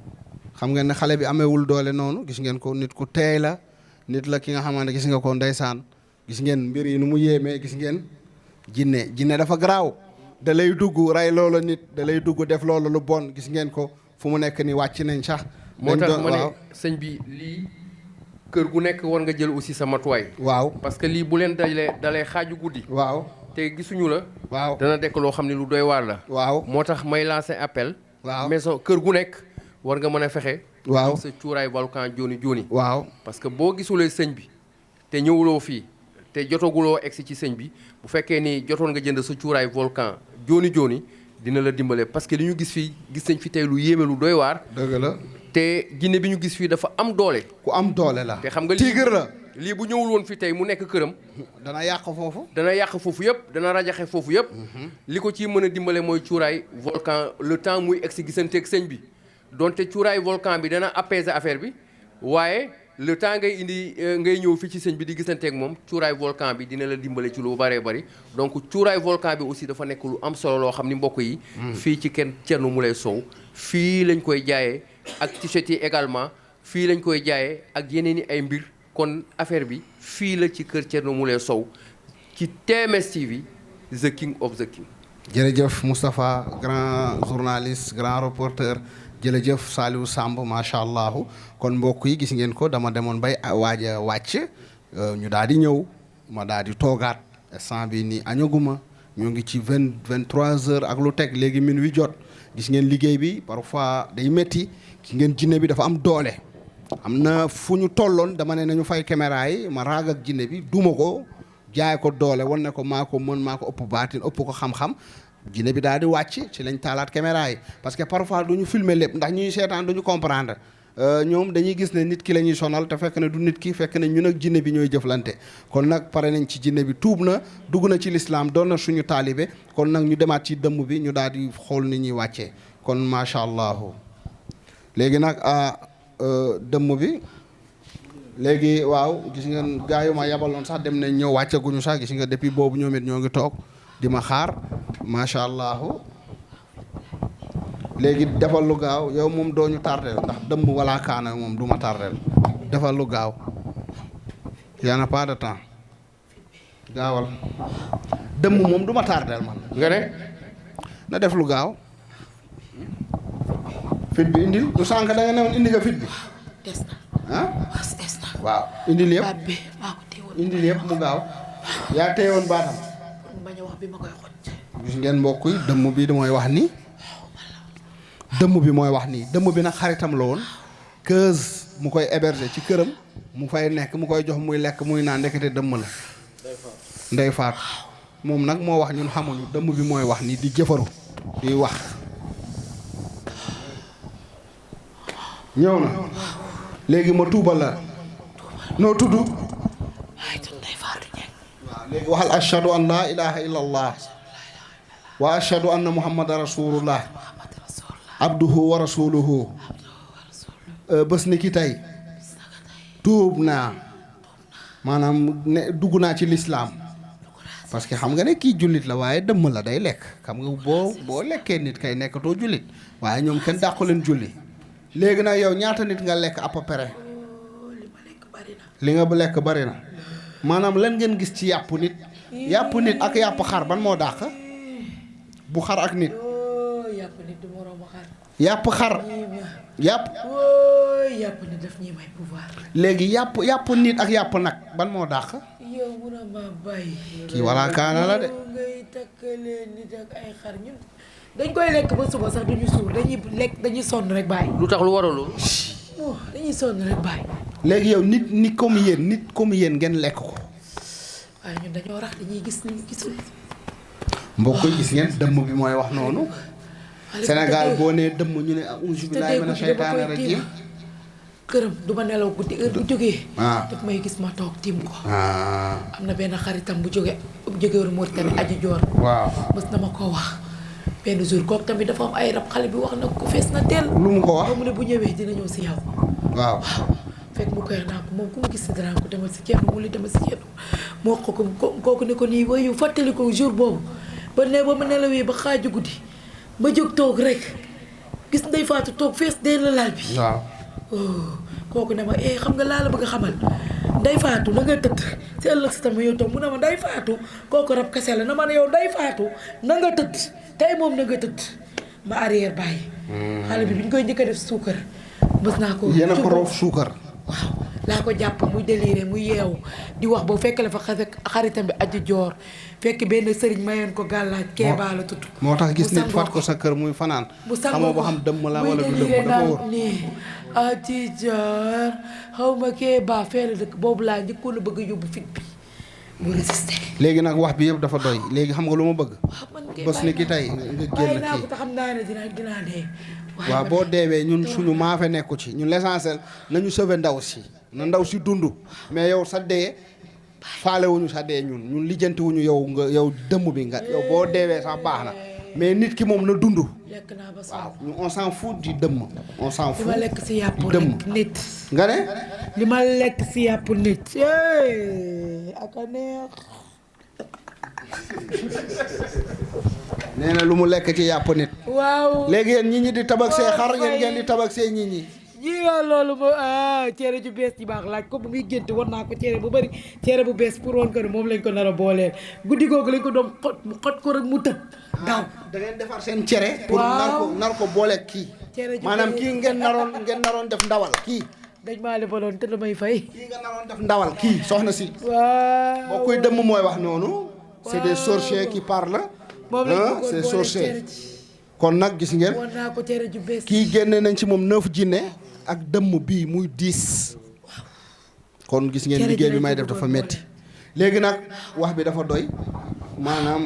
xam ngeen ne xale bi amewul doole noonu gis ngeen ko nit ku teey la nit la ki nga xamante gis nga ko ndeysaan gis ngeen mbir yi nu mu yéemee gis ngeen jinne dafa garaaw da lay dugg rey loola nit da lay dugg def loola lu bon gis ngeen ko fu mu nekk ni wàcc nañ sax moo tax ma ne sëñ bi lii kër gu nekk war nga jël aussi sa matuwaay waaw parce que lii bu leen dalee xaaju guddi waaw te gisuñu la waaw dana dekk loo xam ne lu doy waar la waaw moo tax may lancer appel waaw maison kër gu nekk war nga mën a fexe waaw sa cuuraay volcan jooni waaw parce que boo gisulee sëñ bi te ñëwuloo fii te jotaguloo egsi ci sëñ bi bu fekkee ni jotoon nga jënd sa cuuraay volcan jooni dina la dimbale parce que li ñu gis fii gis nañ fi tey lu yéeme lu doy waar dëgg la te jinne bi ñu gis fii dafa am doole ku am doole la te xam nga tigre la lii bu ñëwul woon fi tey mu nekk këram dana yàq foofu yëpp dana rajaxe foofu yëpp li ko ci mën a dimbale mooy cuuraay volcan le temps muy egsi gisanteeg sëñ bi donte cuuraay volcan bi dana apaiser affaire bi waaye le temps ngay ñëw fii ci sëñ bi di gisanteeg moom cuuraay volcan bi dina la dimbale ci lu bëree bëri donc cuuraay volcan bi aussi dafa nekk lu am solo loo xam ni mbokk yi fii ci kenn Thierno Moulay Sow fii lañ koy jaayee ak t-shirt yi également fii lañ koy jaayee ak yeneen i ay mbir kon affaire bi fii la ci kër Thierno Moulay Sow ci TMS TV the king of the king. jërëjëf Moustapha grand journaliste grand reporter jërëjëf Saliou Samb macha allah kon mbokk yi gis ngeen ko dama demoon bay waaj a wàcc ñu daal di ñëw ma daal di toogaat instant bi nii añaguma ñu ngi ci 23h ak lu teg léegi minuit jot gis ngeen liggéey bi parfois day métti gis ngeen jinne bi dafa am doole am na fu ñu tolloon dama ne nañu fay caméra yi ma raag ak jinne bi duma ko jaay ko doole wan ne ko maa ko mën maa ko ëpp baatin ëpp ko xam-xam jinne bi daal di wàcc ci lañ taalaat caméra yi parce que parfois du ñu filmer lépp ndax ñuy seetaan du ñu comprendre ñoom dañuy gis ne nit ki la ñuy sonal te fekk ne du nit ki fekk ne ñun ak jinne bi ñooy jëflante kon nag pare nañ ci jinne bi tuub na dugg na ci lislaam doon na suñu taalibe kon nag ñu demaat ci dëmm bi ñu daal di xool ni ñuy wàccee kon macha allah léegi nag dëmm bi léegi waaw gis ngeen gaa yu ma yabaloon sax dem nañ ñëw wàccaguñu sax gis nga depuis boobu ñoom it ñoo ngi toog di ma xaar macha allah léegi defal lu gaaw yow moom doo ñu tardel ndax dëmm wala kaana moom du ma tardel defal lu gaaw y en a pas de temps gaawal dëmm moom du ma tardel man. nga ne. na def lu gaaw. fit bi indil du sànq da nga ne woon indi nga fit bi. des na. ah des na. waaw indil yëpp baat bi maa ko téewoon. indil yëpp mu gaaw yaa téyewoon baatam. bañ a wax bi ma koy xoj. gis ngeen mbokk yi dëmm bi mooy wax nii. dëmm bi mooy wax nii dëmm bi nag xaritam la woon. keuse mu koy héberger ci këram mu fay nekk mu koy jox muy lekk muy naan ndekete dëmm la. ndey faat moom nag moo wax ñun xamuñu dëmm bi mooy wax nii di jëfaru di wax. ñëw na léegi ma tuubal la noo tudd. ay tudd Ndeye Fatou Dieng. waaw léegi waxal ashhadu an laa ilaha illa allah wa ashhadu anna muhammadan rasulullah abduhu wa rasuluhu bés ni ki tey tuub naa maanaam ne dugg naa ci lislaam parce que xam nga ne kii jullit la waaye dëmm la day lekk xam nga boo lekkee nit kay nekkatoo jullit waaye ñoom kenn dàqu leen julli léegi nag yow ñaata nit nga lekk à peu près li nga lekk bari na maanaam lan ngeen gis ci yàpp nit ak yàpp xar ban moo dàq bu xar ak nit yàpp nit du moroom xar. yàpp xar yàpp yàpp nit daf ñuy may pouvoir. léegi yàpp nit ak yàpp nag ban moo dàq yow mun a ma bàyyi. kii walla kaana la de ngay takkalee nit ak ay xar ñun dañ koy lekk ba suba sax duñu suur dañuy sonn rek bàyyi. lu tax lu waral loolu. dañuy sonn rek bàyyi. léegi yow nit comme yéen ngeen lekk ko waaye ñun dañoo rax dañuy gis li ñu gisul. mbokk yi gis ngeen dëmm bi mooy wax noonu Sénégal boo nee dëmm ñu ne auzu billaahi mina shaytaani rajiim këram du ma nelaw guddi heure bu jógee. daf may gis ma toog tiim ko. am na benn xaritam bu jóge woon Mauritanie aji joor. waaw mës na ma koo wax. benn jour kooku tamit dafa am ay rab xale bi wax na ko fees na teel. lu mu ko wax mu ne bu ñëwee dina ñëw si yow. waaw fekk mu koy naa ko moom ku mu gis si dara ko demal si ceeb mu li demal si ceeb moo ko kooku ne ko nii wayu fàttali ko jour boobu ba ma nelawee ba xaaju guddi ba jóg toog rek gis Ndeye Fatou toog fees dee la laal bi. waaw. kooku ne ma xam nga laa la bëgg a xamal Ndeye Fatou na nga tëdd si ëllëg si tamit yow toog mu ne ma Ndeye Fatou kooku rab kese la na ma ne yow Ndeye Fatou na nga tëdd tey moom na nga tëdd ma arrière bàyyi. xale bi ñu koy njëkk a def suukar bës naa ko. yéen a ko roof suukar. waaw laa ko jàpp muy déliré muy yeewu di wax boo fekk la fa xaritam bi aji joor fekk benn sëriñ mayoon ko gàllaaj keebaa la tudd. moo tax gis nit faat ko sa kër muy fanaan. bu sangoo xamoo ba xam dëmm la wala du dëmm dafa wóor nii aji joor xaw ma keebaa fee la dëkk boobu laa njëkkoon a bëgg a yóbbu fit bi mu résisté. léegi nag wax bi yëpp dafa doy léegi xam nga lu ma bëgg. bés ni ki tey nga génn bàyyi naa kii ko te xam naa ne dinaa dee. waaw boo deewee ñun suñu maafe nekku ci ñun l'essentiel nañu sauver ndaw si na ndaw si dund mais yow sa dee faalewuñu sa dee ñun lijjantiwuñu yow dëmm bi nga yow boo deewee sax baax na mais nit ki moom na dund. lekk naa ba waaw on s'en fout di dëmm on s'en fout li ma lekk si yàpp dëmm nit. nga ne. li ma lekk si yàpp nit. ak a neex. nee na lu mu lekk ci yàpp nit. waaw léegi yéen ñi di tabax see xar yéen ngeen di tabax see nit ñi. ji nga loolu cere ju bees ji baax laaj ko bu muy gént war naa ko cere bu bari cere bu bees pour woon ko ne moom lañ ko nar a booleel guddi googu lañ ko doon xot ko rek mu tëb daaw. da ngeen defar seen cere. pour nar ko booleeg kii. maanaam kii ngeen naroon def ndawal kii. dañ maa lebaloon te damay fay. kii nga naroon def ndawal kii soxna si. waaw boo koy dëmm mooy wax noonu. c'est des sorciers qui parlent. moom lañ ko c'est boole sorcier. kon nag gis ngeen. war naa ko cere ju bees. kii génne nañ ci moom 9 jinne ak dëmm bii muy 10. kon gis ngeen liggéey bi may def dafa metti léegi nag wax bi dafa doy maanaam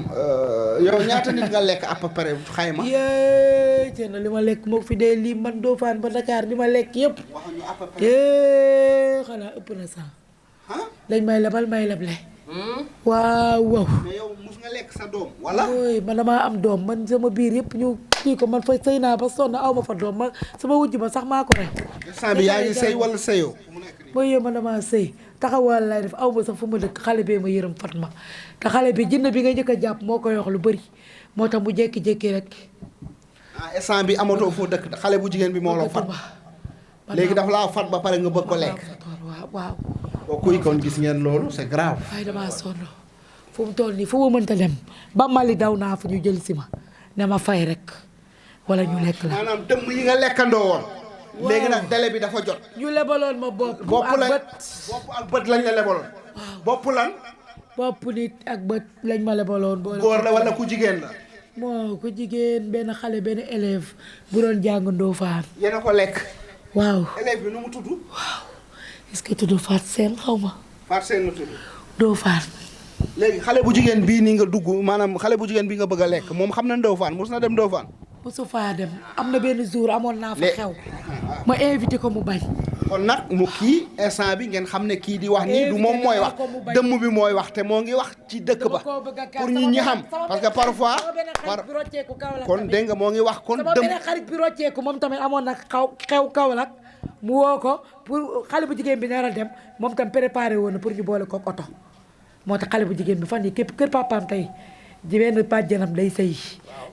yow ñaata nit nga lekk à peu près xayma. yee Thierno li ma lekk moo fi dee lii man Ndofane ba Dakar li ma lekk yëpp. waxuñu à peu près. xanaa ëpp na sax. dañ may lebal may leble. waaw waaw. mais yow mus nga lekk sa doom. wala ooy man damaa am doom man sama biir yëpp ñu kii ko man fa sëy naa ba sonn aw ma fa doom man sama wujj ba sax maa ko rek. instant bi yaa ngi sëy wala sëyoo. mooy yéen man damaa sëy taxawal lay def aw ma sax fu ma dëkk xale bee ma yërëm Fatma te xale bi jinne bi nga njëkk a jàpp moo koy wax lu bëri moo tax mu jékki-jékki rek. instant bi amatoo foo dëkk xale bu jigéen bi moo la fat léegi dafa laa fat ba pare nga bëgg ko lekk. waaw waaw. kooku yi kon gis ngeen loolu c'est grave. waaye damaa sonn fu mu toll nii fu ma mënta dem ba Mali daw naa fu ñu jël si ma ne ma fay rek wala ñu lekk la. maanaam dëmm yi nga lekkandoo woon. léegi nag délai bi dafa jot. ñu lebaloon ma bopp. bopp ak lañ bët bopp ak bët lañ la lebaloon. bopp lan. bopp nit ak bët lañ ma lebaloon. góor la wala ku jigéen la. moo ku jigéen benn xale benn élève bu doon jàng Ndofane. yéen a ko lekk. waaw. élève bi nu mu tudd. waaw est-ce que tudd Fatou Seen xaw ma. Fatou Seen la tudd. Ndofane. léegi xale bu jigéen bii ni nga dugg maanaam xale bu jigéen bi nga bëgg a lekk moom xam na Ndofane mos na dem Ndofane. mosu faa dem am na benn jour amoon naa fa xew. ma invité ko mu bañ. kon nag mu kii instant bi ngeen xam ne kii di wax nii du moom mooy wax dëmm bi mooy wax te moo ngi wax ci dëkk ba pour ñi ñi xam parce que parfois kon dégg nga moo ngi wax kon sama dëmm benn xarit bi rocceeku moom tamit amoon na xew Kaolack mu woo ko pour xale bu jigéen bi nar a dem moom tam préparé woon na pour ñu boole ko oto moo tax xale bu jigéen bi fan yi képp kër papaam tey ji benn bàjjanam day sëy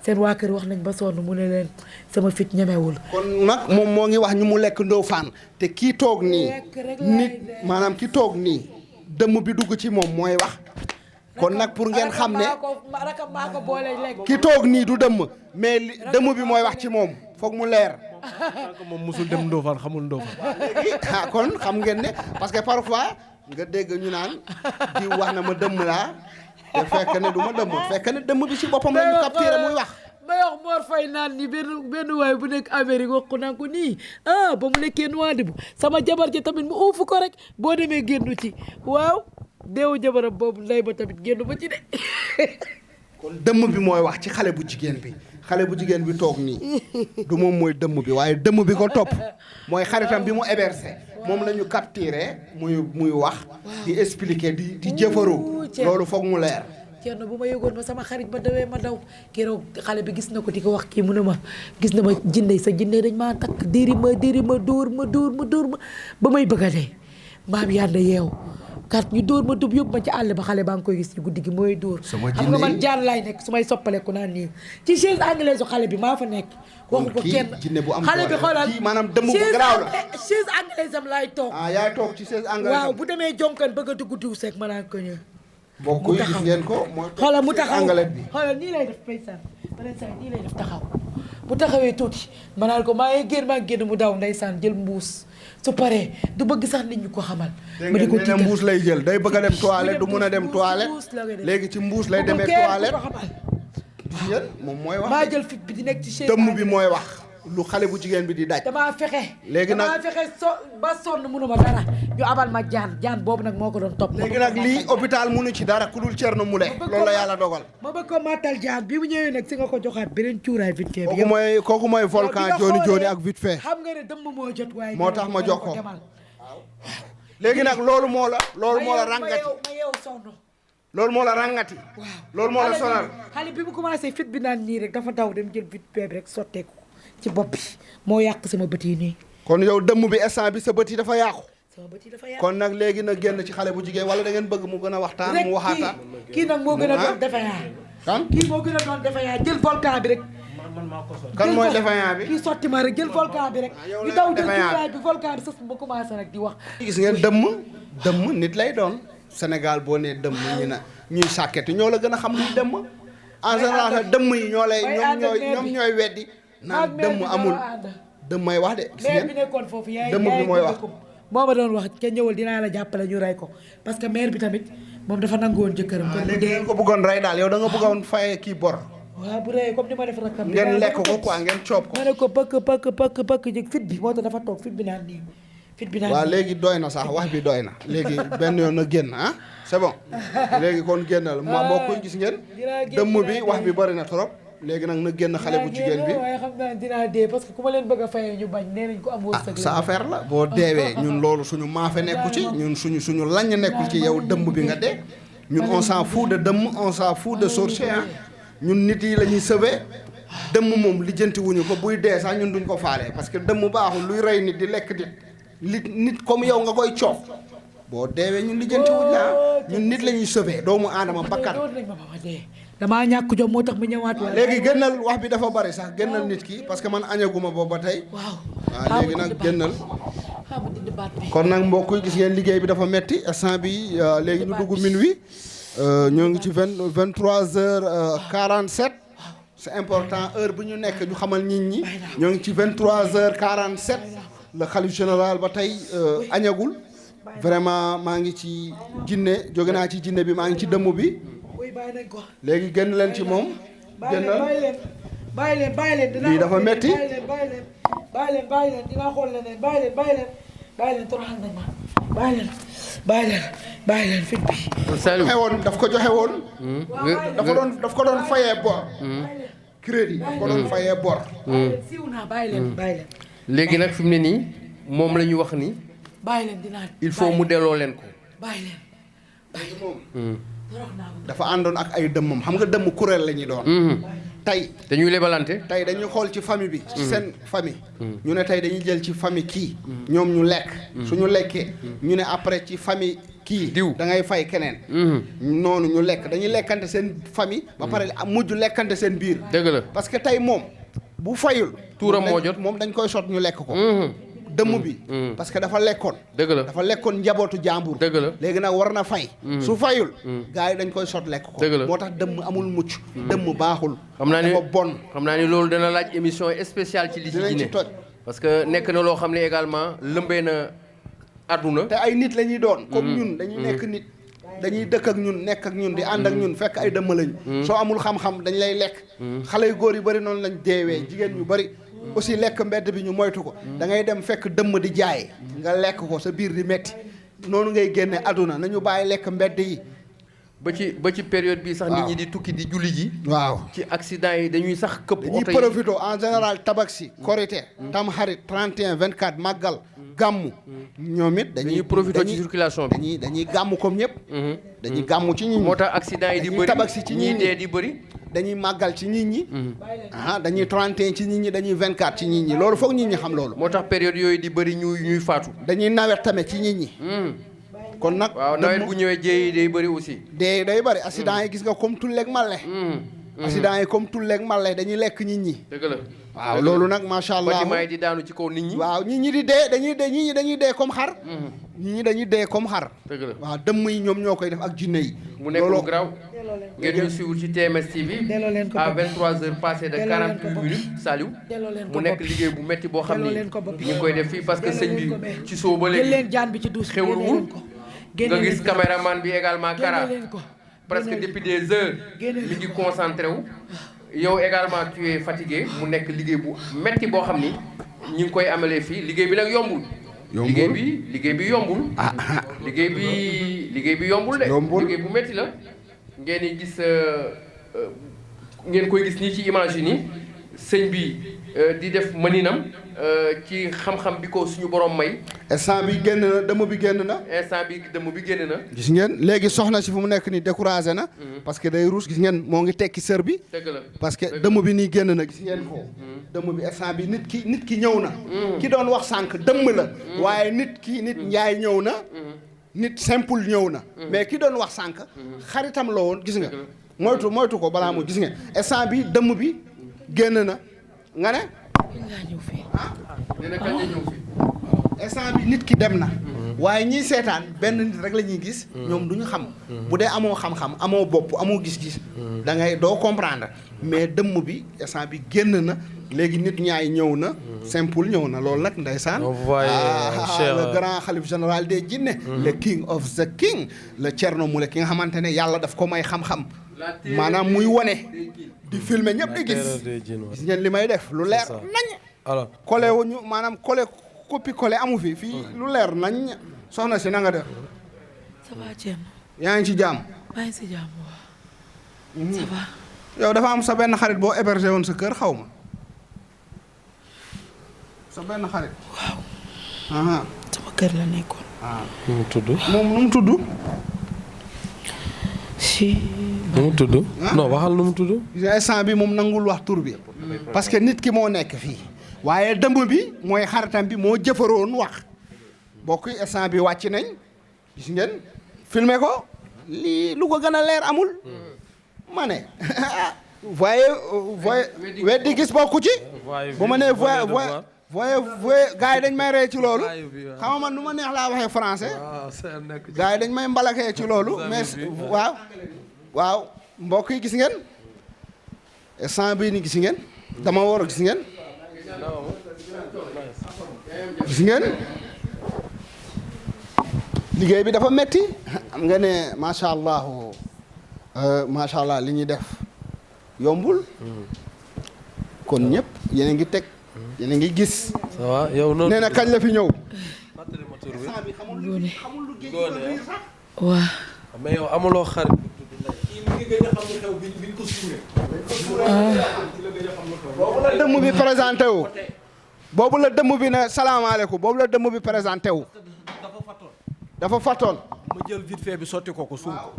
seen waa kër wax nañ ba sonn mu ne leen sama fit ñemewul. kon nag moom moo ngi wax ñu mu lekk Ndofane te kii toog nii nit maanaam ki toog nii dëmm bi dugg ci moom mooy wax kon nag pour ngeen xam ne ki toog nii du dëmm mais li dëmm bi mooy wax ci moom foog mu leer. moom musul dem Ndofane xamul Ndofane. léegi kon xam ngeen ne parce que parfois nga dégg ñu naan di wax na ma dëmm laa te fekk ne du ma dëmm fekk ne dëmm bi ci boppam la ñu capturé muy wax. may wax Mor Faye naan ni benn waay bu nekk Amérique wax ko naan ko nii ba mu nekkee Nouadhibou sama jabar ji tamit mu uufu ko rek boo demee génnu ci waaw deewu jabaram boobu ndey ba tamit génnu ba ci de. kon dëmm bi mooy wax ci xale bu jigéen bi xale bu jigéen bi toog nii du moom mooy dëmm bi waaye dëmm bi ko topp mooy xaritam bi mu hébergé moom la ñu capturé muy wax di expliquer di jëfaroo loolu foog mu leer. Thierno bu ma yëgoon ma sama xarit ba dawee ma daw keroog xale bi gis na ko di ko wax kii mu ne ma gis na ma jinne sa jinne dañ maa takk diri ma dóor ma ba may bëgg a dee maam yàlla yeew kat ñu dóor ma dub yóbbu ma ci àll ba xale baa ngi koy gis ci guddi gi mooy dóor xam nga man jaan laay nekk su may soppaleku naan nii ci chaise anglaise xale bi maa fa nekk waxu ko kenn xale bi xoolal maanaam dëmm bu garaaw la chaise anglaise am laay toog yaay toog ci chaise anglaise waaw bu demee jonkan bëgg a dugg diw seeg ma naan ko ñëw mbokk yi gis ngeen ko mooy xoolal mu taxaw anglaise bi xoolal nii lay def paysan paysan nii lay def taxaw bu taxawee tuuti ma naan ko maa ngi génn mu daw ndeysaan jël mbuus su paree du bëgg sax nit ñi ko xamal. ma di ko tiital mbuus lay jël day bëgg a dem toilette du mun a dem toilette léegi ci mbuus lay demee toilette. gis ngeen moom mooy wax maa jël fit bi di nekk ci chaise dëmm bi mooy wax lu xale bu jigéen bi di daj. damaa fexe. léegi nag damaa fexe ba sonn mënuma dara ñu abal ma jaan boobu nag moo ko doon topp. léegi nag lii hôpital mënu ci dara ku dul Thierno Moule loolu la yàlla dogal. ma bëgg ko matal jaan bi mu ñëwee nag si nga ko joxaat beneen cuuraay vite fait bi. kooku mooy volcan jooni ak vite fait. xam nga ne dëmm moo jot waaye. moo tax ma jox ko léegi nag loolu moo la ràngati ma yeew sonn. loolu moo la ràngati. waaw loolu moo la sonal. xale bi mu commencé fit bi naan nii rek dafa daw dem jël vite fait bi rek sotteeku ci bopp bi moo yàq sama bët yi nii. kon yow dëmm bi instant bi sa bët yi dafa yàqu. sama bët yi dafa yàqu kon nag léegi na génn ci xale bu jigéen wala da ngeen bëgg mu gën a waxtaan mu waxaataan. kii nag moo gën a doon defeyaa. kan kii moo gën a doon defeyaa jël volcan bi rek. kan mooy defeyaa bi. kii sotti ma rek jël volcan bi rek. ñu daw jël cuuraay bi volcan bi sës ba commencé rek di wax. gis ngeen dëmm nit lay doon Sénégal boo nee dëmm ñuy sàkketi ñoo la gën a xam luy dëmm en général nag dëmm yi ñoom ñooy weddi naan dëmm amul dëmm may wax de. gis ngeen maire bi nekkoon foofu yaay dëmm bi mooy wax. moo ma doon wax ke ñëwal dinaa la jàppale ñu rey ko parce que maire bi tamit moom dafa nangu woon jëkkëram. kon léegi ngeen ko bëggoon rey daal yow da nga bëggoon fay kii bor. waaw bu reyee comme ni ma def rakkam. ngeen lekk ko quoi ngeen coob ko. ma ne ko pëkk jëg fit bi moo tax dafa toog fit bi naan nii fit bi naan waaw léegi doy na sax wax bi doy na léegi benn yoon na génn ah c'est bon léegi kon génnal ma moo koy gis ngeen dëmm bi wax bi bari na trop léegi nag na génn xale bu jigéen bi waaye xam naa dinaa dee parce que ku ma leen bëgg a fayee ñu bañ nee nañ ko am wërsëg sa affaire la boo deewee ñun loolu suñu maafe nekku ci ñun suñu lañ nekkul ci yow dëmm bi nga dee ñun on s'en fout de dëmm on s'en fout de sorcier ah ñun nit yi la ñuy sauver dëmm moom lijjanti wuñu ko buy dee sax ñun duñ ko faale parce que dëmm baaxul luy rey nit di lekk nit comme yow nga koy coof boo deewee ñun lijjanti wuñ la ñun nit la ñuy sauver doomu aadama bakkan damaa ñàkk jom moo tax mu ñëwaat la léegi génnal wax bi dafa bari sax génnal nit ki parce que man añaguma boobu ba tey waaw léegi nag génnal kon nag mbokk yi gis ngeen liggéey bi dafa metti instant bi léegi ñu dugg minuit ñoo ngi ci 23h47 c'est important heure bu ñu nekk ñu xamal nit ñi ñoo ngi ci 23h47 le khalife général ba tey añagul vraiment maa ngi ci jinne jóge naa ci jinne bi maa ngi ci dëmm bi léegi génn leen ci moom génnal bàyyi leen lii dafa metti bàyyi leen dinaa xool leneen bàyyi leen toroxal nañ ma bàyyi leen fit bi xewoon daf ko joxe woon daf ko doon fayee bor crédit daf ko doon fayee bor siiw naa bàyyi leen léegi nag fi mu ne nii moom la ñu wax ni bàyyi leen dinaa il faut mu delloo leen ko bàyyi leen moom dafa àndoon ak ay dëmmam xam nga dëmm kuréel la ñuy doon tey dañuy lebalante tey dañuy xool ci famille bi ci seen famille ñu ne tey dañuy jël ci famille kii ñoom ñu lekk suñu lekkee ñu ne après ci famille kii diw da ngay fay keneen noonu ñu lekk dañuy lekkante seen famille ba pare mujj lekkante seen biir dëgg la parce que tey moom bu fayul tuuram moo jot moom dañ koy sot ñu lekk ko dëmm bi parce que dafa lekkoon dëgg la dafa lekkoon njabootu jàmbur dëgg la léegi nag war na fay su fayul gars yi dañ koy sot lekk ko dëgg la moo tax dëmm amul mucc dëmm baaxul xam naa ni dafa bon xam naa ni loolu dana laaj émission spéciale ci li ci dinañ ci jinne toj parce que nekk na loo xam ne également lëmbee na àdduna te ay nit la ñuy doon comme ñun dañuy nekk nit dañuy dëkk ak ñun nekk ak ñun di ànd ak ñun fekk ay dëmm lañu soo amul xam-xam dañ lay lekk xale yu góor yu bëri noonu lañ deewee jigéen ñu bëri aussi lekk mbedd bi ñu moytu ko da ngay dem fekk dëmm di jaay nga lekk ko sa biir di metti noonu ngay génne àdduna nañu bàyyi lekk mbedd yi ba ci période bi sax nit ñi di tukki di julli ji waaw ci accident yi dañuy sax këpp dañuy oto yi profité en général tabaski korité tamxarit 31 24 màggal gàmmu ñoom it dañuy profité ci circulation bi dañuy gàmmu comme ñëpp dañuy gàmmu ci nit ñi moo tax accident yi di bëri tabaski ci ñii nit dee ñi di bëri dañuy màggal ci nit ñi dañuy 31 ci nit ñi dañuy 24 ci nit ñi loolu foog nit ñi xam loolu moo tax période yooyu di bëri ñuy faatu dañuy nawet tamit ci nit ñi kon nag waaw nawet bu ñëwee jéey yi day bëri aussi day bëri accident yi gis nga comme tulleeg màlle accident yi comme tulleeg màlle dañuy lekk nit ñi dëgg la waaw loolu nag macha allah bâtiment yi di daanu ci kaw nit ñi waaw nit ñi di dee dañuy dee comme xar nit ñi dañuy dee comme xar dëgg la waaw dëmm yi ñoom ñoo koy def ak jinne yi mu nekk lu graw ngeen ñu suivre ci TMS TV à 23h passé de 48 minutes Saliou mu nekk liggéey bu metti boo xam ni ñu ngi koy def fii parce que sëñ bi ci soo ba léegi leen jaan bi ci douche xewluwul nga gis caméraman bi également Kara presque depuis des heures mi ngi concentré wu yow également tu es fatigué mu nekk liggéey bu metti boo xam ni ñi ngi koy amalee fii liggéey bi nag yombul liggéey bi yombul liggéey bi yombul de liggéey bu metti la ngeen di gis ngeen koy gis nii ci image yi nii sëñ bi di def mëninam ci xam-xam bi ko suñu borom may. instant bi génn na dëmm bi génn na. instant bi dëmm bi génn na. gis ngeen léegi soxna si fu mu nekk nii découragé na. parce que day ruus gis ngeen moo ngi tekki sër bi. dëgg la parce que dëmm bi nii génn na gis ngeen ko. dëmm bi instant bi nit ki ñëw na. ki doon wax sànq dëmm la. waaye nit njaay ñëw na. nit simple ñëw na. mais ki doon wax sànq. xaritam la woon gis nga. moytu ko balaa mu gis nga instant bi dëmm bi génn na nga ne. instant bi nit ki dem na. waaye ñiy seetaan benn nit rek la ñuy gis. ñoom du ñu xam. bu dee amoo xam-xam amoo bopp amoo gis-gis. da ngay doo comprendre mais dëmm bi instant bi génn na léegi nit ñaay ñëw na. simple ñëw na loolu nag ndeysaan. le grand xalif général des jinne le king of the king le Thierno Moule ki nga xamante ne yàlla daf ko may xam-xam. maanaam muy wone di filmer ñëpp di gis. gis ngeen li may def lu leer nañ. alors collé wuñu maanaam collé copie collé amu fi fii lu leer nañ soxna si na nga def. ça va Thierno. yaa ngi ci jàmm. maa ngi si jàmm waaw. ça va. yow dafa am sa benn xarit boo hébergé woon sa kër xaw ma. sa benn xarit. waaw. sama kër la nekkoon. nu mu tudd. moom nu mu tudd. nu mu tudd. non waxal nu mu tudd. instant bi moom nangul wax tur bi. parce que nit ki moo nekk fii. waaye dëmb bi mooy xaritam bi moo jëfaroon wax. bokk instant bi wàcc nañ. gis ngeen filmer ko. lii lu ko gën a leer amul. ma ne voyez weddi gis bokku ci. bu ma nee voyez gars yi dañ may ree ci loolu. xam nga man nu ma neex laa waxee français. gars yi dañ may mbalakee ci loolu. mais waaw mbokk yi gis ngeen. instant bii ni gis ngeen. dama war a gis ngeen. gis ngeen. liggéey bi dafa metti am nga ne macha allah li ñuy def yombul. kon ñëpp yéen a ngi teg. yéen a ngi gis. ça va yow noonu. nee na kañ la fi ñëw. Ngoné. waaw. mais yow amuloo xarit. boobu la dëmm bi présenté wu. boobu la dëmm bi ne salaamaaleykum boobu la dëmm bi présenté wu. dafa fattoon. ma jël vite fait bi sotti ko suul ko.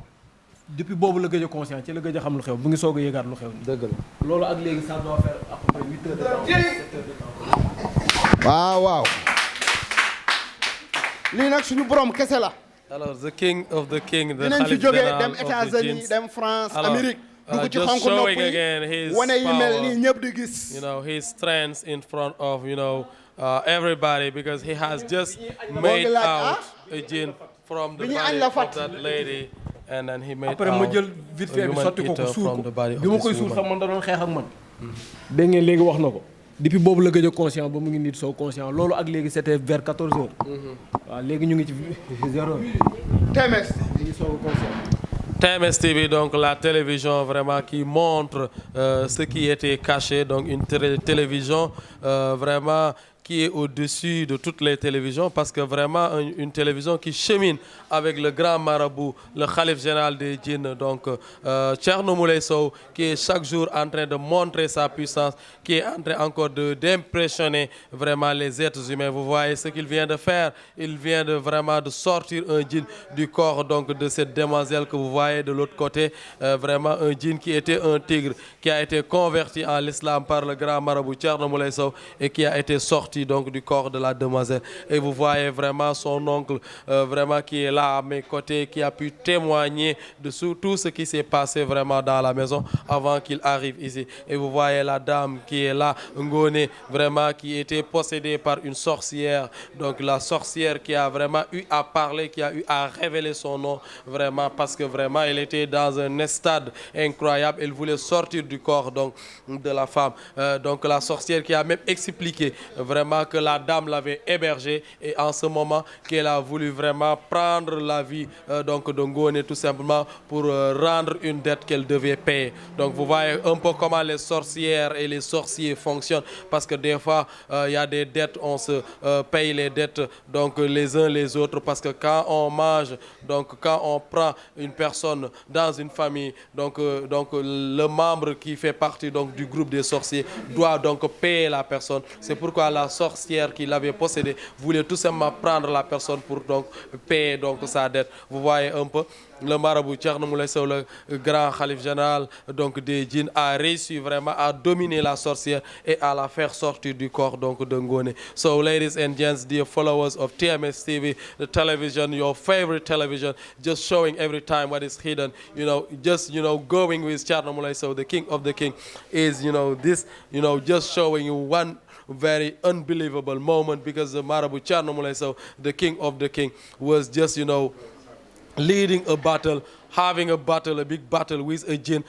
depuis boobu la gëj a conscient ci la gëj a xam lu xew bu ngi soog a yëgaat lu xew. dëgg la loolu ak léegi ça doit faire à peu près 8 heures de temps 7 heures de temps. waaw. lii nag suñu borom kese la. alors the king of the king. the dinañ fi Khalif jógee General dem of the États-Unis jinns. dem France Alors, Amérique. dugg ci just xonk nopp showing again yi his wane yi mel power. nii ñëpp di gis. You know, his strengths in front of, everybody, because he has just made out a jinn from the body of that lady, and then he made après ma jël out vite a fait bi human sotti ko eater suul from ko the body of bi ma koy this suul sax woman. man da doon xeex ak man. dégg ngeen léegi wax na ko depuis boobu la gëj a conscient ba mu ngi nit soo conscient loolu ak léegi c'était vers 14 heures. waaw léegi ñu ngi ci 0 heure. TMS. ñu ngi soog a conscient. TMS TV, donc la télévision vraiment qui montre ce qui était caché, donc une télévision vraiment qui est au-dessus de toutes les télévisions, parce que vraiment une télévision qui chemine avec le grand marabout, le Khalif général des djinns, donc Thierno Moulé Sow, qui est chaque jour en train de montrer sa puissance, qui est en train encore d'impressionner vraiment les êtres humains. Vous voyez ce qu'il vient de faire, il vient vraiment de sortir un djinn du corps donc de cette demoiselle que vous voyez de l'autre côté, vraiment un djinn qui était un tigre, qui a été converti en l'islam par le grand marabout Thierno Moulé Sow et qui a été sorti donc du corps de la demoiselle. Et vous voyez vraiment son oncle vraiment qui est là à mes côtés, qui a pu témoigner de tout ce qui s'est passé vraiment dans la maison avant qu'il arrive ici. Et vous voyez la dame qui est là, Ngoné, vraiment qui était possédée par une sorcière. Donc la sorcière qui a vraiment eu à parler, qui a eu à révéler son nom, vraiment parce que vraiment elle était dans un stade incroyable. Elle voulait sortir du corps donc de la femme. Donc la sorcière qui a même expliqué vraiment que la dame l'avait hébergée et en ce moment qu'elle a voulu vraiment prendre la vie donc de Ngoné tout simplement pour rendre une dette qu'elle devait payer. Donc vous voyez un peu comment les sorcières et les sorciers fonctionnent, parce que des fois il y a des dettes, on se paye les dettes donc les uns les autres, parce que quand on mange, donc quand on prend une personne dans une famille, donc le membre qui fait partie donc du groupe des sorciers doit donc payer la personne. C'est pourquoi la sorcière qui l'avait possédée voulait tout simplement prendre la personne pour donc payer donc sa dette. Vous voyez un peu le marabout Thierno Moulé Sow, le grand Khalif général donc des djinns, a réussi vraiment à dominer la sorcière et à la faire sortir du corps donc de Ngoné. So ladies and gents, dear followers of TMS TV, the television, your favorite television, just showing every time what is hidden, going with Thierno Moulé Sow, the king of the king, is just showing you one very unbelievable moment, because the marabout Thierno Moulé Sow, the king of the king, was just leading a battle, having a big battle with a jinn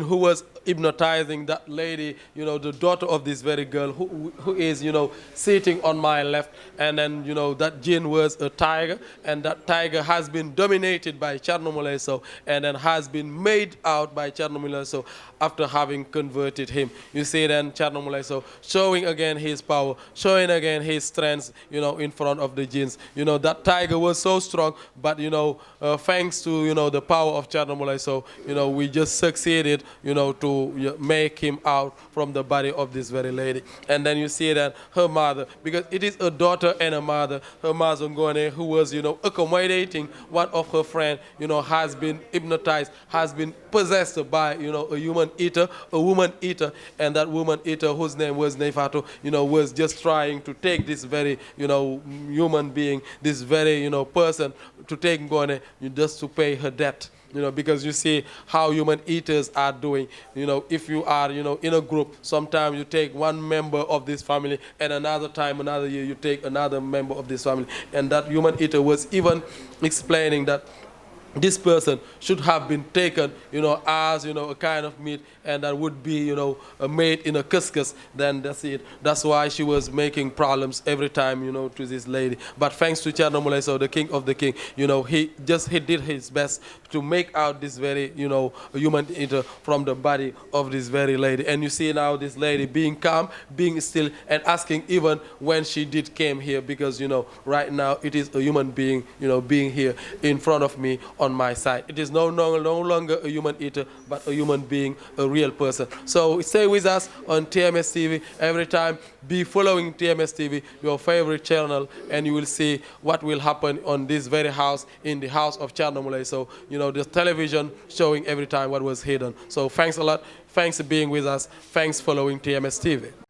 who was hypnotizing that lady, you know, the daughter of this very girl who is, you know, sitting on my left. And then, you know, that jinn was a tiger, and that tiger has been dominated by Thierno Moulay Sow, and then has been made out by Thierno Moulay Sow after having converted him. You see then Thierno Moulay Sow showing again his power, showing again his strength, you know, in front of the jinns. You know, that tiger was so strong, but, you know, thanks to, you know, the power of Thierno Moulay Sow, you know, we just succeeded, you know, to make him out from the body of this very lady. And then you see that her mother, because it is a daughter and a mother, her mother Ngone, who was, you know, accommodating one of her friends, you know, has been hypnotized, has been possessed by, you know, a human eater, a woman eater, and that woman eater, whose name was Neifato, you know, was just trying to take this very, you know, human being, this very, you know, person, to take Ngone just to pay her debt. You know, because you see how human eaters are doing. You know, if you are, you know, in a group, sometimes you take one member of this family, and another time, another year, you take another member of this family. And that human eater was even explaining that this person should have been taken, you know, as, you know, a kind of meat, and that would be, you know, made in a couscous. Then that's it. That's why she was making problems every time, you know, to this lady. But thanks to Thierno Moulay Sow, the king of the king, you know, he did his best to make out this very, you know, human eater from the body of this very lady. And you see now this lady being calm, being still, and asking even when she did came here, because, you know, right now it is a human being, you know, being here in front of me on my side. It is no longer a human eater, but a human being, a real person. So stay with us on TMS TV every time. Be following TMS TV, your favorite channel, and you will see what will happen on this very house, in the house of Thierno Moulay Sow. You know, the television showing every time what was hidden. So thanks a lot. Thanks for being with us. Thanks for following TMS TV.